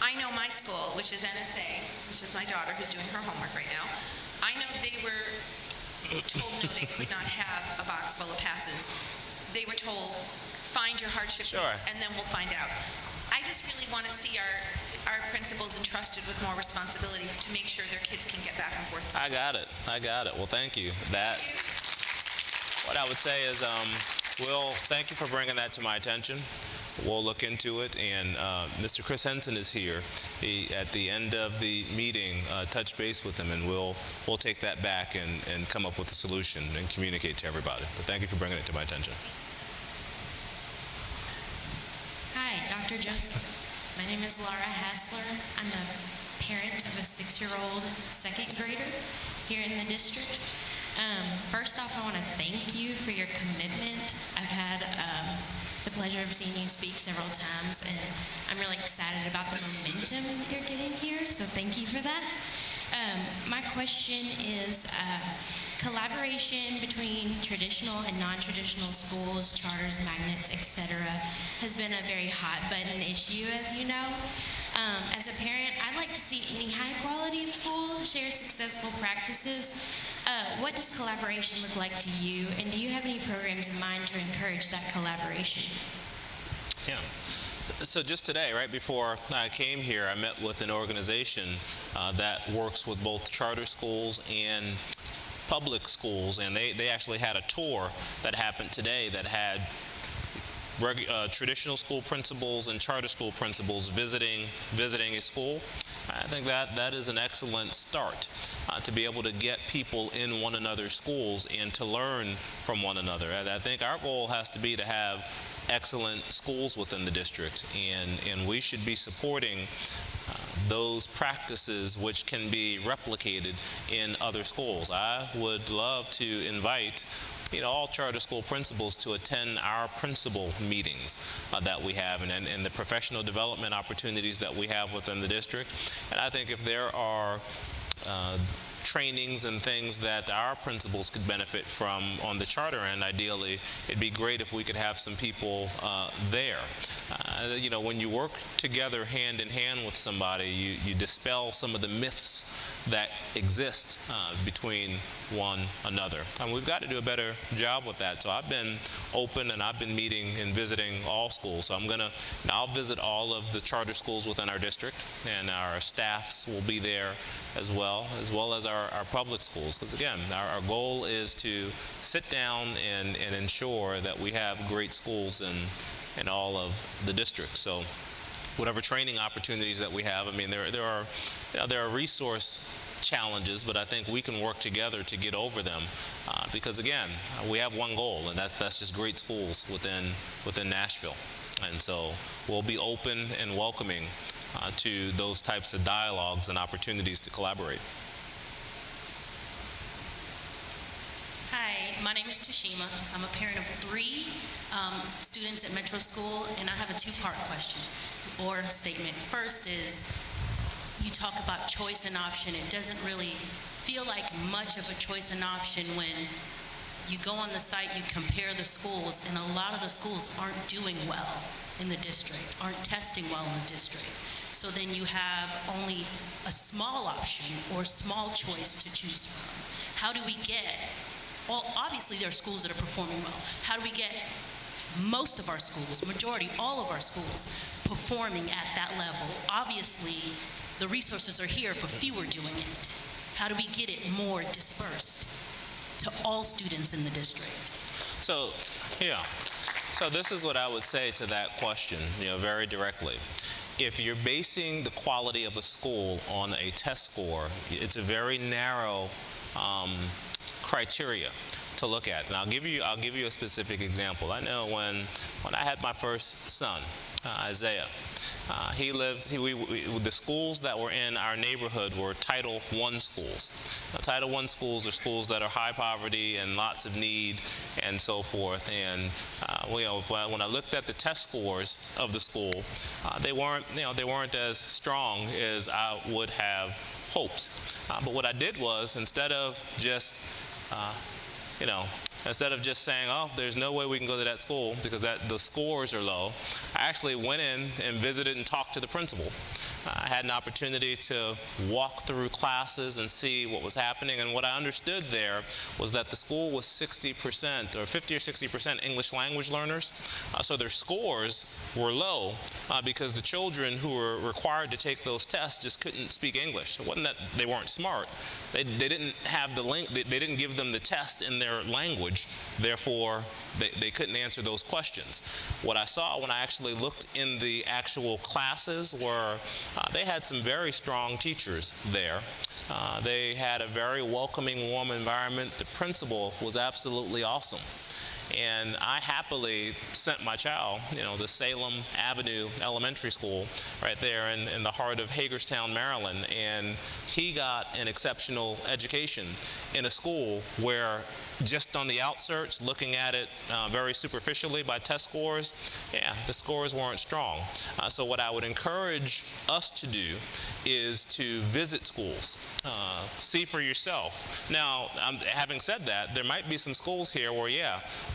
[SPEAKER 16] I know my school, which is NSA, which is my daughter who's doing her homework right now. I know they were told no, they could not have a box full of passes. They were told, find your hardship list, and then we'll find out. I just really want to see our principals entrusted with more responsibility to make sure their kids can get back and forth to school.
[SPEAKER 11] I got it. Well, thank you. What I would say is, Will, thank you for bringing that to my attention. we'll look into it. And Mr. Chris Henson is here. At the end of the meeting, touch base with him, and we'll take that back and come up with a solution and communicate to everybody. But thank you for bringing it to my attention.
[SPEAKER 17] Hi, Dr. Joseph. My name is Laura Hassler. I'm a parent of a 6-year-old second grader here in the district. First off, I want to thank you for your commitment. I've had the pleasure of seeing you speak several times, and I'm really excited about the momentum that you're getting here, so thank you for that. My question is collaboration between traditional and non-traditional schools, charters, magnets, etc. has been a very hot-button issue, as you know. As a parent, I'd like to see any high-quality school share successful practices. What does collaboration look like to you, and do you have any programs in mind to encourage that collaboration?
[SPEAKER 11] Yeah. So just today, right before I came here, I met with an organization that works with both charter schools and public schools, and they actually had a tour that happened today that had traditional school principals and charter school principals visiting a school. I think that is an excellent start to be able to get people in one another's schools and to learn from one another. And I think our goal has to be to have excellent schools within the district, and we should be supporting those practices which can be replicated in other schools. I would love to invite all charter school principals to attend our principal meetings that we have, and the professional development opportunities that we have within the district. And I think if there are trainings and things that our principals could benefit from on the charter end, ideally, it'd be great if we could have some people there. When you work together hand in hand with somebody, you dispel some of the myths that exist between one another. And we've got to do a better job with that. So I've been open, and I've been meeting and visiting all schools. So I'll visit all of the charter schools within our district, and our staffs will be there as well as our public schools. Because again, our goal is to sit down and ensure that we have great schools in all of the districts. So whatever training opportunities that we have, there are resource challenges, but I think we can work together to get over them because again, we have one goal, and that's just great schools within Nashville. And so we'll be open and welcoming to those types of dialogues and opportunities to collaborate.
[SPEAKER 18] Hi, my name is Tashima. I'm a parent of 3 students at Metro School, and I have a 2-part question or statement. First is, you talk about choice and option. It doesn't really feel like much of a choice and option when you go on the site, you compare the schools, and a lot of the schools aren't doing well in the district, aren't testing well in the district. So then you have only a small option or small choice to choose from. How do we get, well, obviously there are schools that are performing well. How do we get most of our schools, majority, all of our schools, performing at that level? Obviously, the resources are here for fewer doing it. How do we get it more dispersed to all students in the district?
[SPEAKER 11] So this is what I would say to that question, very directly. If you're basing the quality of a school on a test score, it's a very narrow criteria to look at. And I'll give you a specific example. I know when I had my first son, Isaiah, the schools that were in our neighborhood were Title I schools. Now, Title I schools are schools that are high poverty and lots of need and so forth. And when I looked at the test scores of the school, they weren't as strong as I would have hoped. But what I did was, instead of just saying, oh, there's no way we can go to that school because the scores are low, I actually went in and visited and talked to the principal I had an opportunity to walk through classes and see what was happening, and what I understood there was that the school was 60% or 50 or 60% English language learners, so their scores were low because the children who were required to take those tests just couldn't speak English. It wasn't that they weren't smart. They didn't have the link, they didn't give them the test in their language, therefore they couldn't answer those questions. What I saw when I actually looked in the actual classes were they had some very strong teachers there. They had a very welcoming, warm environment. The principal was absolutely awesome. And I happily sent my child, to Salem Avenue Elementary School right there in the heart of Hagerstown, Maryland. And he got an exceptional education in a school where, just on the outskirts, looking at it very superficially by test scores, the scores weren't strong. So what I would encourage us to do is to visit schools, see for yourself. Now, having said that, there might be some schools here where,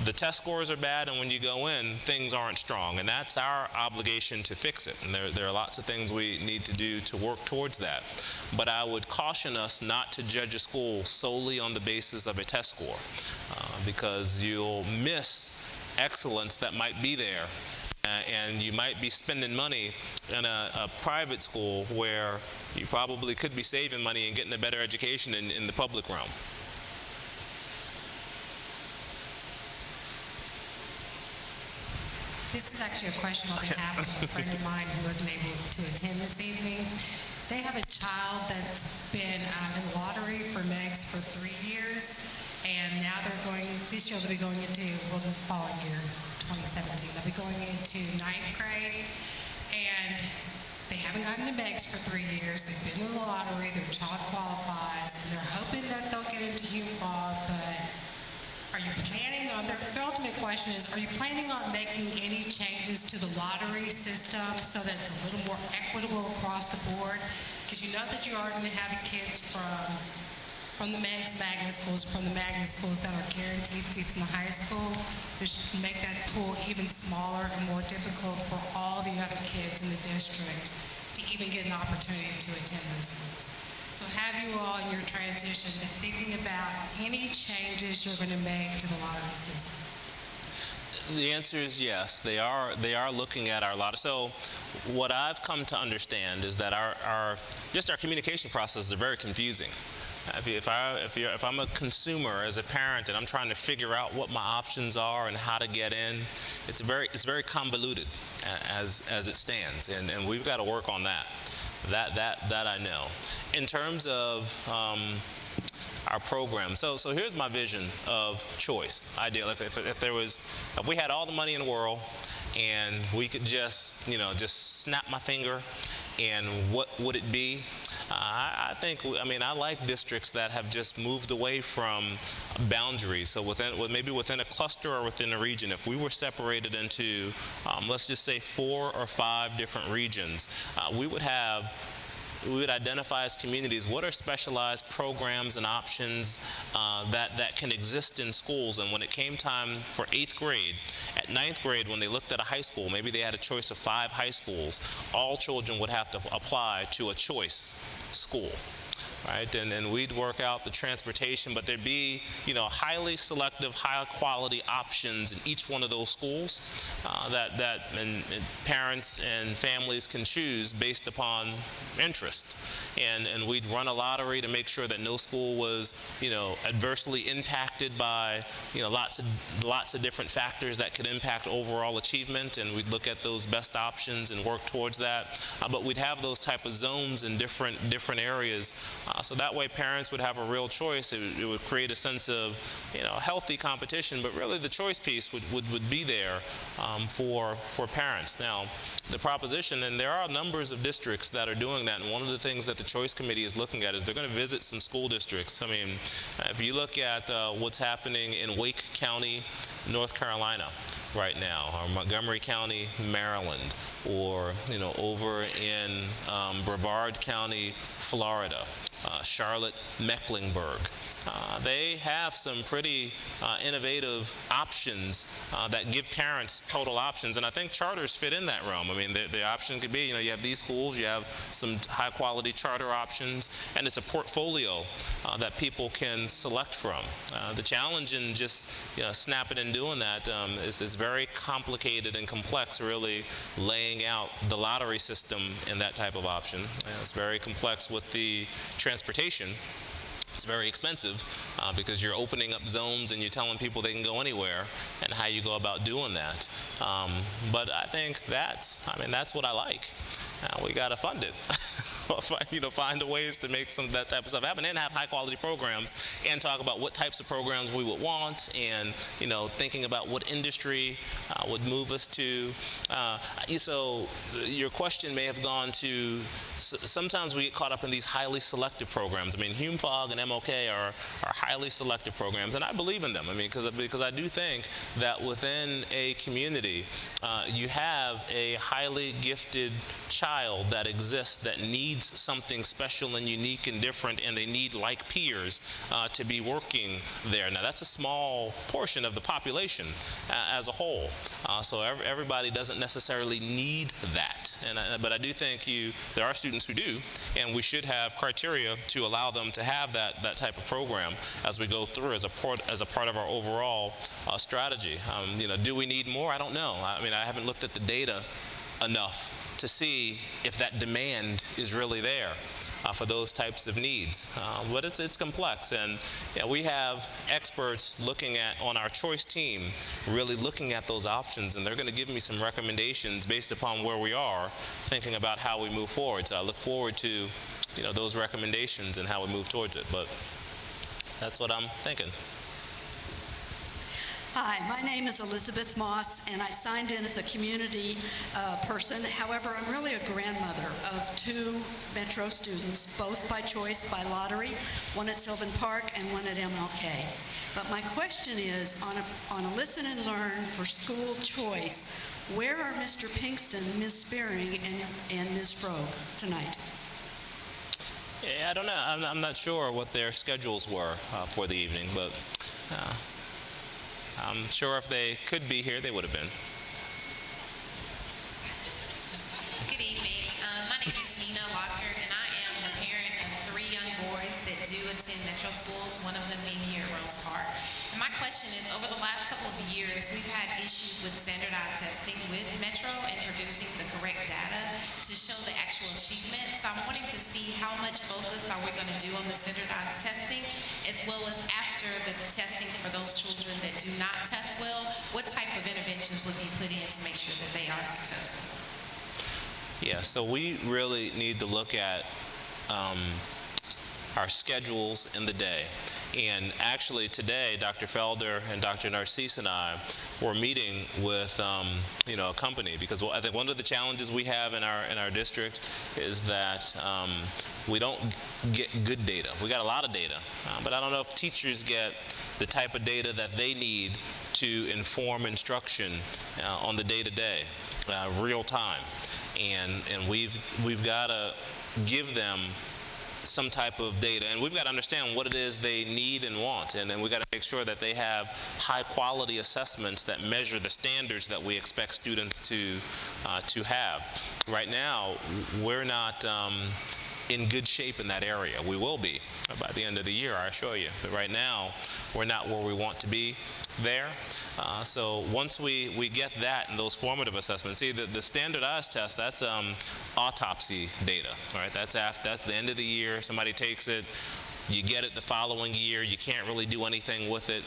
[SPEAKER 11] the test scores are bad, and when you go in, things aren't strong, and that's our obligation to fix it. And there are lots of things we need to do to work towards that. But I would caution us not to judge a school solely on the basis of a test score, because you'll miss excellence that might be there. And you might be spending money in a private school where you probably could be saving money and getting a better education in the public realm.
[SPEAKER 19] This is actually a question on behalf of a friend of mine who wasn't able to attend this evening. They have a child that's been in the lottery for MEGS for 3 years, and now this year they'll be going into, the following year, 2017, they'll be going into 9th grade, and they haven't gotten to MEGS for 3 years. They've been in the lottery, their child qualifies, and they're hoping that they'll get into UMFOG, but are you planning on, their ultimate question is, are you planning on making any changes to the lottery system so that it's a little more equitable across the board? Because you know that you are going to have the kids from the MEGS magnet schools, from the magnet schools that are guaranteed seats in the high school, which make that pool even smaller and more difficult for all the other kids in the district to even get an opportunity to attend those schools. So have you all in your transition been thinking about any changes you're going to make to the lottery system?
[SPEAKER 11] The answer is yes. They are looking at our lottery. So what I've come to understand is that our communication processes are very confusing. If I'm a consumer as a parent and I'm trying to figure out what my options are and how to get in, it's very convoluted as it stands, and we've got to work on that. That I know. In terms of our program, so here's my vision of choice. Ideal, if we had all the money in the world and we could just snap my finger, and what would it be? I like districts that have just moved away from boundaries. So maybe within a cluster or within a region, if we were separated into, let's just say 4 or 5 different regions, we would identify as communities what are specialized programs and options that can exist in schools. And when it came time for 8th grade, at 9th grade, when they looked at a high school, maybe they had a choice of 5 high schools, all children would have to apply to a choice school. Right, and we'd work out the transportation, but there'd be, highly selective, high-quality options in each one of those schools that parents and families can choose based upon interest. And we'd run a lottery to make sure that no school was, adversely impacted by, lots of different factors that could impact overall achievement. And we'd look at those best options and work towards that. But we'd have those type of zones in different areas. So that way parents would have a real choice. It would create a sense of, healthy competition, but really the choice piece would be there for parents. Now, the proposition, and there are numbers of districts that are doing that, and one of the things that the Choice Committee is looking at is they're going to visit some school districts. If you look at what's happening in Wake County, North Carolina right now, or Montgomery County, Maryland, or over in Brevard County, Florida, Charlotte, Mecklenburg, they have some pretty innovative options that give parents total options, and I think charters fit in that realm. I mean, the option could be, you have these schools, you have some high-quality charter options, and it's a portfolio that people can select from. The challenge in just snapping and doing that is very complicated and complex, really laying out the lottery system in that type of option. It's very complex with the transportation. It's very expensive because you're opening up zones and you're telling people they can go anywhere, and how you go about doing that. But I think that's what I like. We got to fund it. Find the ways to make some of that type of stuff happen, and have high-quality programs, and talk about what types of programs we would want, and thinking about what industry would move us to. So your question may have gone to, sometimes we get caught up in these highly selective programs. I mean, HumeFog and MOK are highly selective programs, and I believe in them. I mean, because I do think that within a community, you have a highly gifted child that exists that needs something special and unique and different, and they need like peers to be working there. Now, that's a small portion of the population as a whole, so everybody doesn't necessarily need that. But I do think there are students who do, and we should have criteria to allow them to have that type of program as we go through as a part of our overall strategy. Do we need more? I don't know. I mean, I haven't looked at the data enough to see if that demand is really there for those types of needs. But it's complex, and we have experts looking at, on our choice team, really looking at those options, and they're going to give me some recommendations based upon where we are, thinking about how we move forward. So I look forward to those recommendations and how we move towards it. But that's what I'm thinking.
[SPEAKER 20] Hi, my name is Elizabeth Moss, and I signed in as a community person. However, I'm really a grandmother of 2 Metro students, both by choice, by lottery, one at Sylvan Park and one at MLK. But my question is, on a listen and learn for school choice, where are Mr. Pinkston, Ms. Spearing, and Ms. Frobe tonight?
[SPEAKER 11] Yeah, I don't know. I'm not sure what their schedules were for the evening, but I'm sure if they could be here, they would have been.
[SPEAKER 21] Good evening. My name is Nina Lockard, and I am the parent of 3 young boys that do attend Metro schools, one of them being here at Rose Park. And my question is, over the last couple of years, we've had issues with standardized testing with Metro and producing the correct data to show the actual achievement. So I'm wanting to see how much focus are we going to do on the standardized testing, as well as after the testing for those children that do not test well, what type of interventions would be put in to make sure that they are successful?
[SPEAKER 11] Yeah, so we really need to look at our schedules in the day. And actually today, Dr. Felder and Dr. Narcisse and I were meeting with a company, because I think one of the challenges we have in our district is that we don't get good data. We got a lot of data, but I don't know if teachers get the type of data that they need to inform instruction on the day-to-day, real time. And we've got to give them some type of data, and we've got to understand what it is they need and want, and then we've got to make sure that they have high quality assessments that measure the standards that we expect students to have. Right now, we're not in good shape in that area. We will be by the end of the year, I assure you, but right now we're not where we want to be there. So once we get that and those formative assessments, see the standardized test, that's autopsy data, right? That's the end of the year. Somebody takes it, you get it the following year. You can't really do anything with it.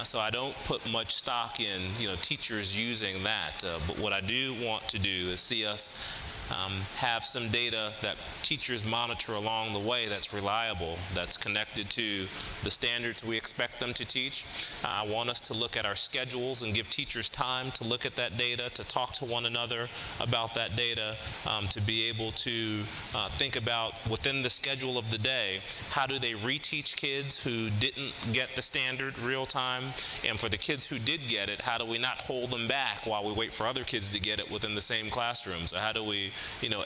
[SPEAKER 11] So I don't put much stock in teachers using that. But what I do want to do is see us have some data that teachers monitor along the way that's reliable, that's connected to the standards we expect them to teach. I want us to look at our schedules and give teachers time to look at that data, to talk to one another about that data, to be able to think about within the schedule of the day, how do they reteach kids who didn't get the standard real time time? And for the kids who did get it, how do we not hold them back while we wait for other kids to get it within the same classroom? So how do we,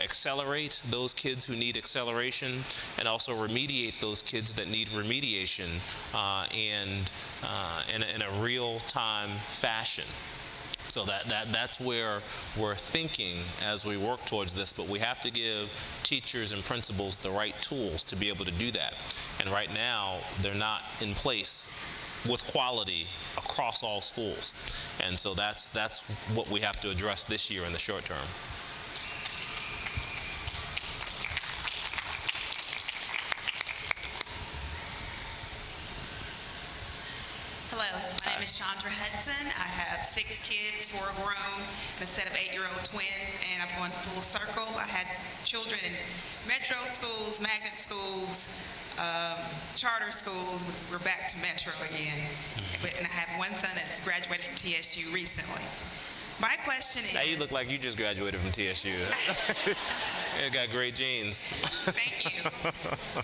[SPEAKER 11] accelerate those kids who need acceleration and also remediate those kids that need remediation and in a real-time fashion? So that's where we're thinking as we work towards this, but we have to give teachers and principals the right tools to be able to do that. And right now, they're not in place with quality across all schools. And so that's what we have to address this year in the short term.
[SPEAKER 1] Hello, my name is Chandra Hudson. I have 6 kids, 4 grown, and a set of 8-year-old twins, and I've gone full circle. I had children in metro schools, magnet schools, charter schools. We're back to metro again. And I have one son that's graduated from TSU recently. My question is...
[SPEAKER 11] Now you look like you just graduated from TSU. You got great genes.
[SPEAKER 1] Thank you.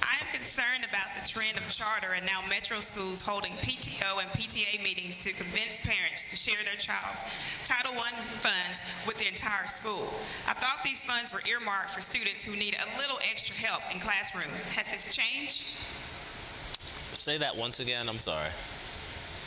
[SPEAKER 1] I am concerned about the trend of charter and now metro schools holding PTO and PTA meetings to convince parents to share their child's Title I funds with the entire school. I thought these funds were earmarked for students who need a little extra help in classrooms. Has this changed?
[SPEAKER 11] Say that once again, I'm sorry.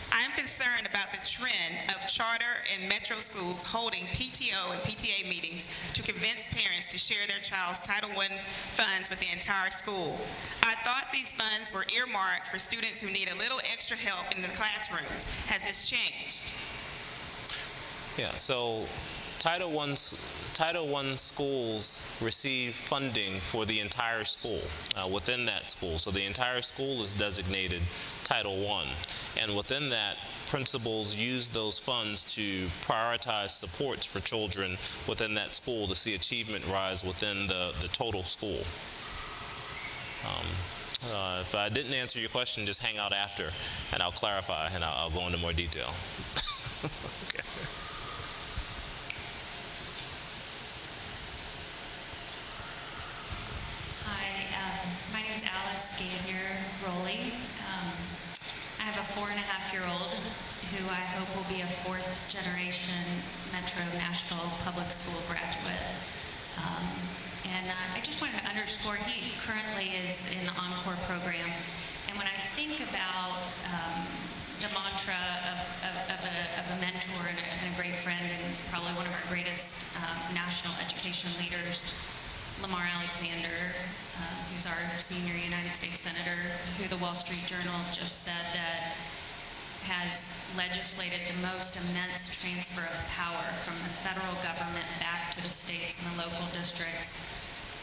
[SPEAKER 1] I am concerned about the trend of charter and metro schools holding PTO and PTA meetings to convince parents to share their child's Title I funds with the entire school. I thought these funds were earmarked for students who need a little extra help in the classrooms. Has this changed?
[SPEAKER 11] Yeah, so Title I schools receive funding for the entire school within that school. So the entire school is designated Title I. And within that, principals use those funds to prioritize supports for children within that school to see achievement rise within the total school. If I didn't answer your question, just hang out after and I'll clarify and I'll go into more detail. Okay.
[SPEAKER 17] My name is Alice Gagnier-Rowley. I have a 4.5-year-old who I hope will be a 4th-generation Metro Nashville Public School graduate. And I just wanted to underscore, he currently is in the Encore program. And when I think about the mantra of a mentor and a great friend and probably one of our greatest national education leaders, Lamar Alexander, who's our senior United States Senator, who the Wall Street Journal just said that has legislated the most immense transfer of power from the federal government back to the states and the local districts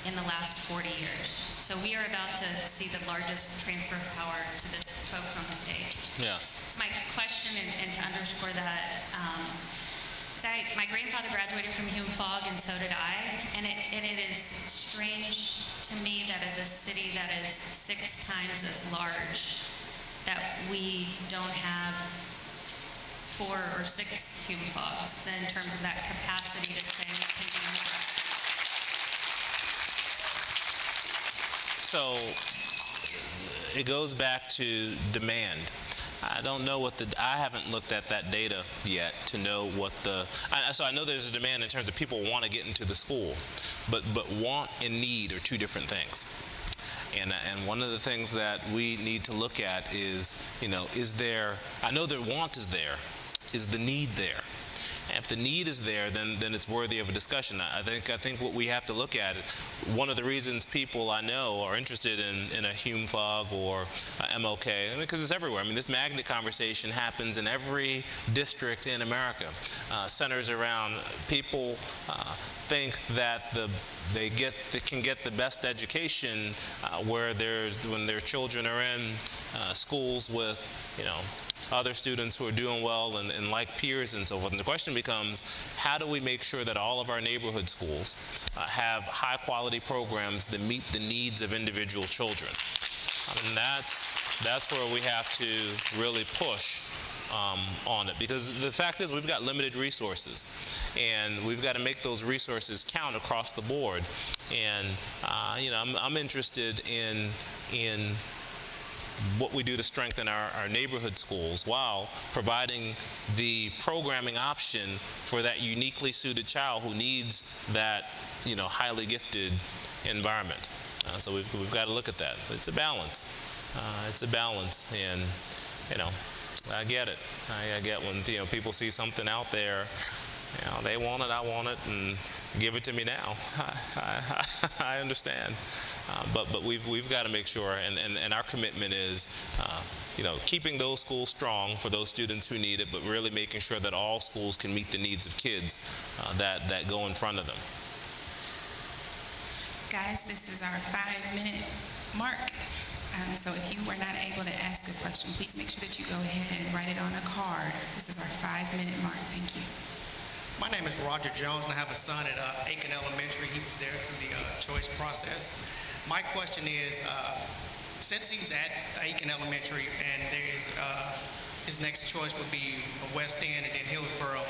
[SPEAKER 17] in the last 40 years. So we are about to see the largest transfer of power to the folks on the stage.
[SPEAKER 11] Yes.
[SPEAKER 17] So my question, and to underscore that, my grandfather graduated from Hume Fogg, and so did I, and it is strange to me that as a city that is 6 times as large, that we don't have 4 or 6 Hume Foggs in terms of that capacity to say we can do more.
[SPEAKER 11] So it goes back to demand. I don't know I haven't looked at that data yet to know what so I know there's a demand in terms of people want to get into the school, but want and need are 2 different things. And one of the things that we need to look at is, I know the want is there, is the need there? And if the need is there, then it's worthy of a discussion. I think what we have to look at, one of the reasons people I know are interested in a Hume Fogg or MLK, because it's everywhere. I mean, this magnet conversation happens in every district in America. Centers around people think that they can get the best education when their children are in schools with, other students who are doing well and like peers and so forth. And the question becomes, how do we make sure that all of our neighborhood schools have high quality programs that meet the needs of individual children? And that's where we have to really push on it, because the fact is we've got limited resources and we've got to make those resources count across the board. And I'm interested in what we do to strengthen our neighborhood schools while providing the programming option for that uniquely suited child who needs that, highly gifted environment. So we've got to look at that. It's a balance. And, I get it. I get when, people see something out there, they want it, I want it, and give it to me now. I understand. But we've got to make sure, and our commitment is, keeping those schools strong for those students who need it, but really making sure that all schools can meet the needs of kids that go in front of them.
[SPEAKER 2] Guys, this is our 5-minute mark. So if you were not able to ask a question, please make sure that you go ahead and write it on a card. This is our 5-minute mark. Thank you.
[SPEAKER 22] My name is Roger Jones, and I have a son at Aiken Elementary. He was there through the choice process. My question is, since he's at Aiken Elementary and there is his next choice would be West End and then Hillsborough,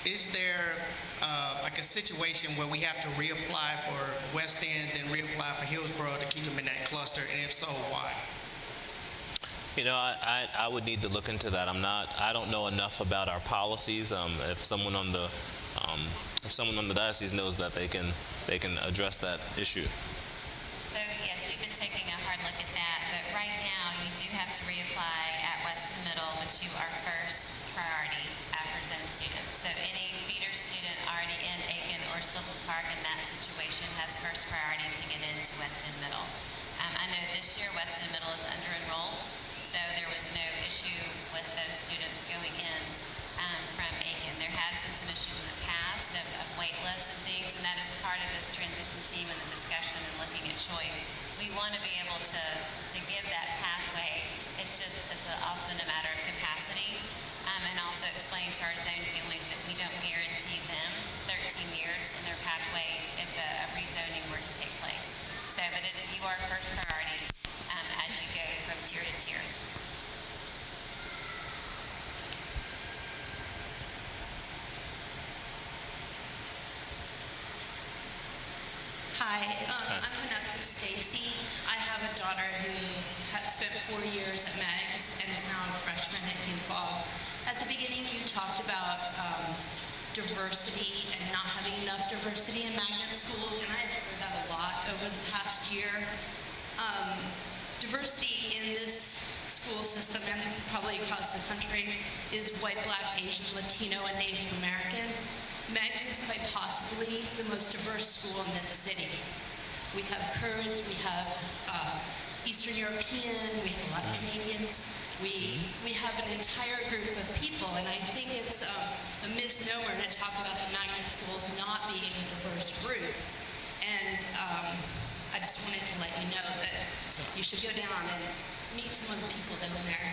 [SPEAKER 22] is there like a situation where we have to reapply for West End, then reapply for Hillsborough to keep him in that cluster, and if so, why?
[SPEAKER 11] I would need to look into that. I don't know enough about our policies. If someone on the diocese knows that, they can address that issue.
[SPEAKER 6] So yes, we've been taking a hard look at that, but right now you do have to reapply at Weston Middle, which you are first priority after zone students. So any feeder student already in Aiken or Silver Park in that situation has first priority to get into Weston Middle. I know this year Weston Middle is under-enrolled, so there was no issue with those students going in from Aiken. There has been some issues in the past of wait lists and things, and that is part of this transition team and the discussion and looking at choice. We want to be able to give that pathway. It's often a matter of capacity, and also explain to our zone families that we don't guarantee them 13 years in their pathway if a rezoning were to take place. So, but you are first priority as you go from tier to tier.
[SPEAKER 23] Hi, I'm Vanessa Stacy. I have a daughter who has spent 4 years at Meg's and is now a freshman at Fall. At the beginning, you talked about diversity and not having enough diversity in magnet schools, and I've heard that a lot over the past year. Diversity in this school system and probably across the country is white, Black, Asian, Latino, and Native American. Meg's is quite possibly the most diverse school in this city. We have Kurds, we have Eastern European, we have a lot of Canadians. We have an entire group of people, and I think it's a misnomer to talk about the magnet schools not being a diverse group. And I just wanted to let you know that you should go down and meet some of the people that are there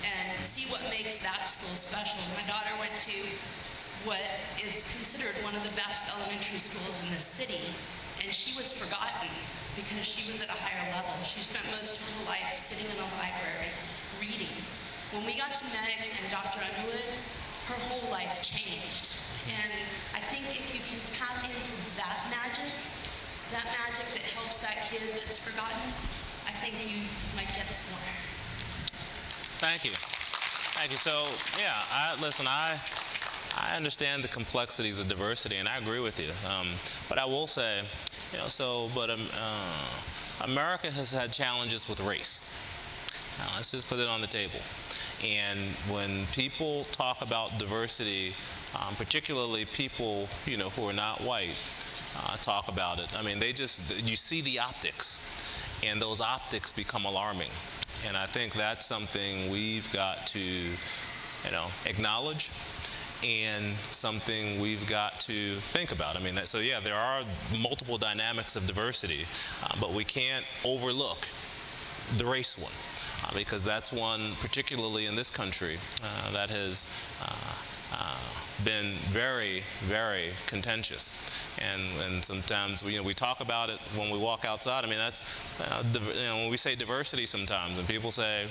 [SPEAKER 23] and see what makes that school special. My daughter went to what is considered one of the best elementary schools in this city, and she was forgotten because she was at a higher level. She spent most of her life sitting in a library reading. When we got to Meg's and Dr. Underwood, her whole life changed. And I think if you can tap into that magic that helps that kid that's forgotten, I think you might get some more.
[SPEAKER 11] Thank you. So, yeah, I understand the complexities of diversity, and I agree with you. But I will say, America has had challenges with race. Now, let's just put it on the table. And when people talk about diversity, particularly people, who are not white, talk about it. I mean, you see the optics, and those optics become alarming. And I think that's something we've got to, acknowledge, and something we've got to think about. I mean, there are multiple dynamics of diversity, but we can't overlook the race one, because that's one, particularly in this country, that has been very, very contentious. And sometimes we talk about it when we walk outside. I mean, that's when we say diversity sometimes, and people say,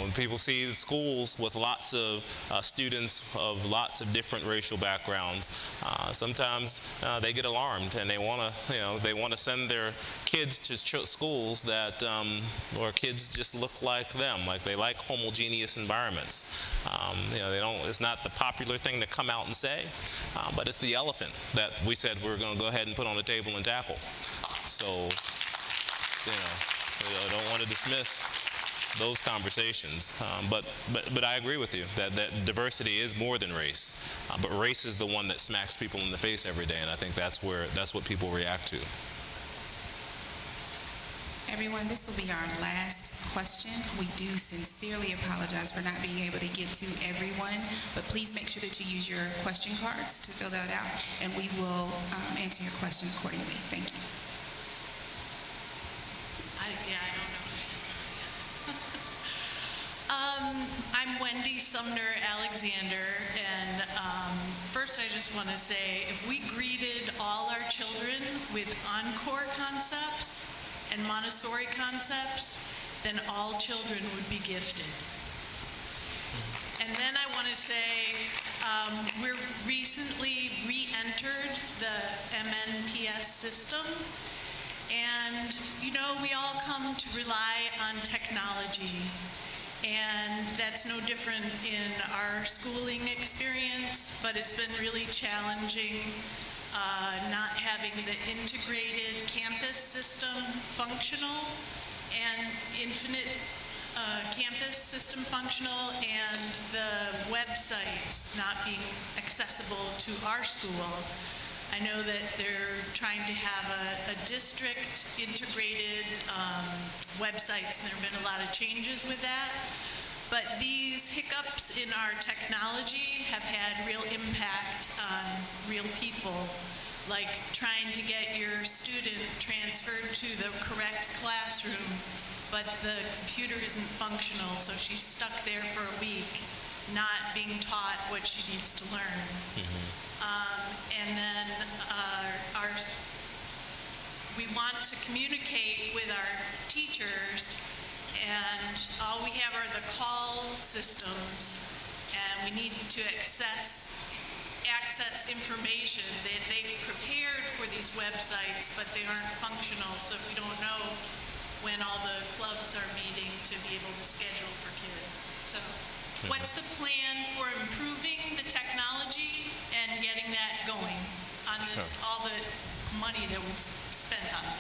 [SPEAKER 11] when people see schools with lots of students of lots of different racial backgrounds, sometimes they get alarmed, and they want to send their kids to schools that where kids just look like them, like they like homogeneous environments. They don't. It's not the popular thing to come out and say, but it's the elephant that we said we were going to go ahead and put on the table and tackle. So, I don't want to dismiss those conversations, but I agree with you that diversity is more than race, but race is the one that smacks people in the face every day, and I think that's what people react to.
[SPEAKER 2] Everyone, this will be our last question. We do sincerely apologize for not being able to get to everyone, but please make sure that you use your question cards to fill that out, and we will answer your question accordingly. Thank you.
[SPEAKER 3] I'm Wendy Sumner Alexander, and first I just want to say, if we greeted all our children with Encore concepts and Montessori concepts, then all children would be gifted. And then I want to say, we're recently re-entered the MNPS system, and we all come to rely on technology. And that's no different in our schooling experience, but it's been really challenging not having the integrated campus system functional and infinite campus system functional, and the websites not being accessible to our school. I know that they're trying to have a district integrated websites, and there have been a lot of changes with that. But these hiccups in our technology have had real impact on real people, like trying to get your student transferred to the correct classroom, but the computer isn't functional, so she's stuck there for a week, not being taught what she needs to learn. And then we want to communicate with our teachers, and all we have are the call systems, and we need to access information that they've prepared for these websites, but they aren't functional, so we don't know when all the clubs are meeting to be able to schedule for kids. So what's the plan for improving the technology and getting that going on this, all the money that was spent on that?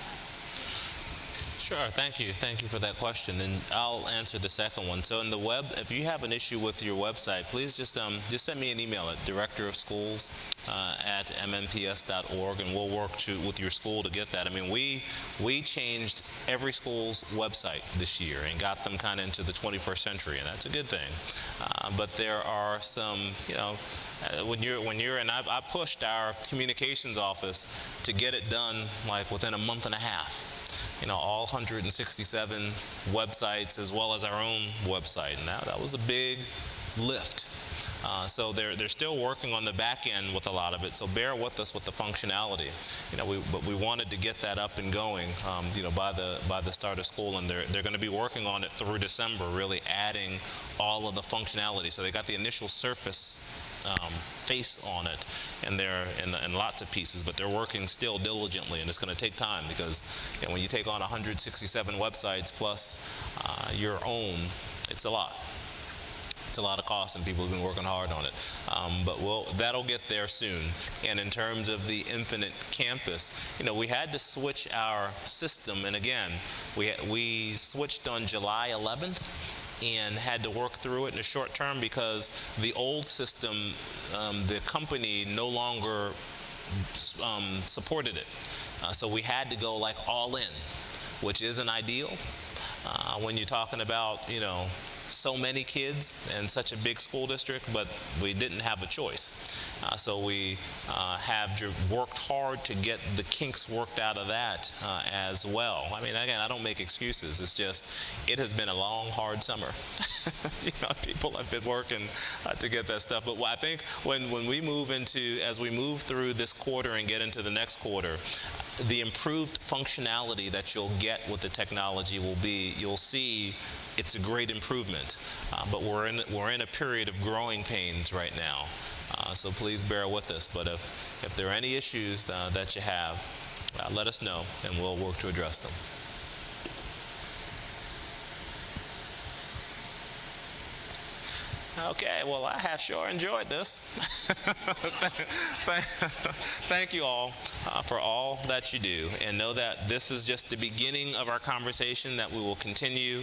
[SPEAKER 11] Sure, thank you. Thank you for that question, and I'll answer the second one. So in the web, if you have an issue with your website, please just send me an email at directorofschools@mnps.org, and we'll work with your school to get that. I mean, we changed every school's website this year and got them kind of into the 21st century, and that's a good thing. But there are some, when you're, and I pushed our communications office to get it done like within a month and a half. All 167 websites as well as our own website, and that was a big lift. So they're still working on the back end with a lot of it, so bear with us with the functionality. But we wanted to get that up and going, by the start of school, and they're going to be working on it through December, really adding all of the functionality. So they got the initial surface face on it, and they're in lots of pieces, but they're working still diligently, and it's going to take time because when you take on 167 websites plus your own, it's a lot. It's a lot of cost, and people have been working hard on it. But that'll get there soon. And in terms of the Infinite Campus, we had to switch our system, and again, we switched on July 11th. And had to work through it in the short term because the old system, the company no longer supported it. So we had to go like all in, which isn't ideal. When you're talking about, so many kids in such a big school district, but we didn't have a choice. So we have worked hard to get the kinks worked out of that as well. I mean, again, I don't make excuses. It's just, it has been a long, hard summer. You know, people have been working to get that stuff. But I think when we move into, as we move through this quarter and get into the next quarter, the improved functionality that you'll get with the technology will be, you'll see it's a great improvement. But we're in a period of growing pains right now. So please bear with us. But if there are any issues that you have, let us know and we'll work to address them. Okay, well, I have sure enjoyed this. Thank you all for all that you do, and know that this is just the beginning of our conversation, that we will continue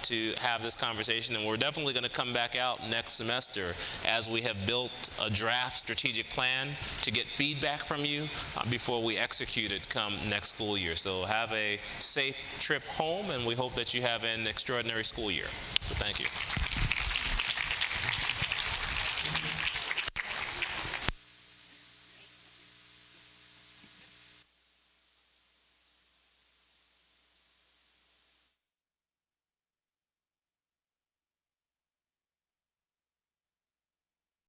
[SPEAKER 11] to have this conversation, and we're definitely going to come back out next semester as we have built a draft strategic plan to get feedback from you before we execute it come next school year. So have a safe trip home, and we hope that you have an extraordinary school year. So thank you.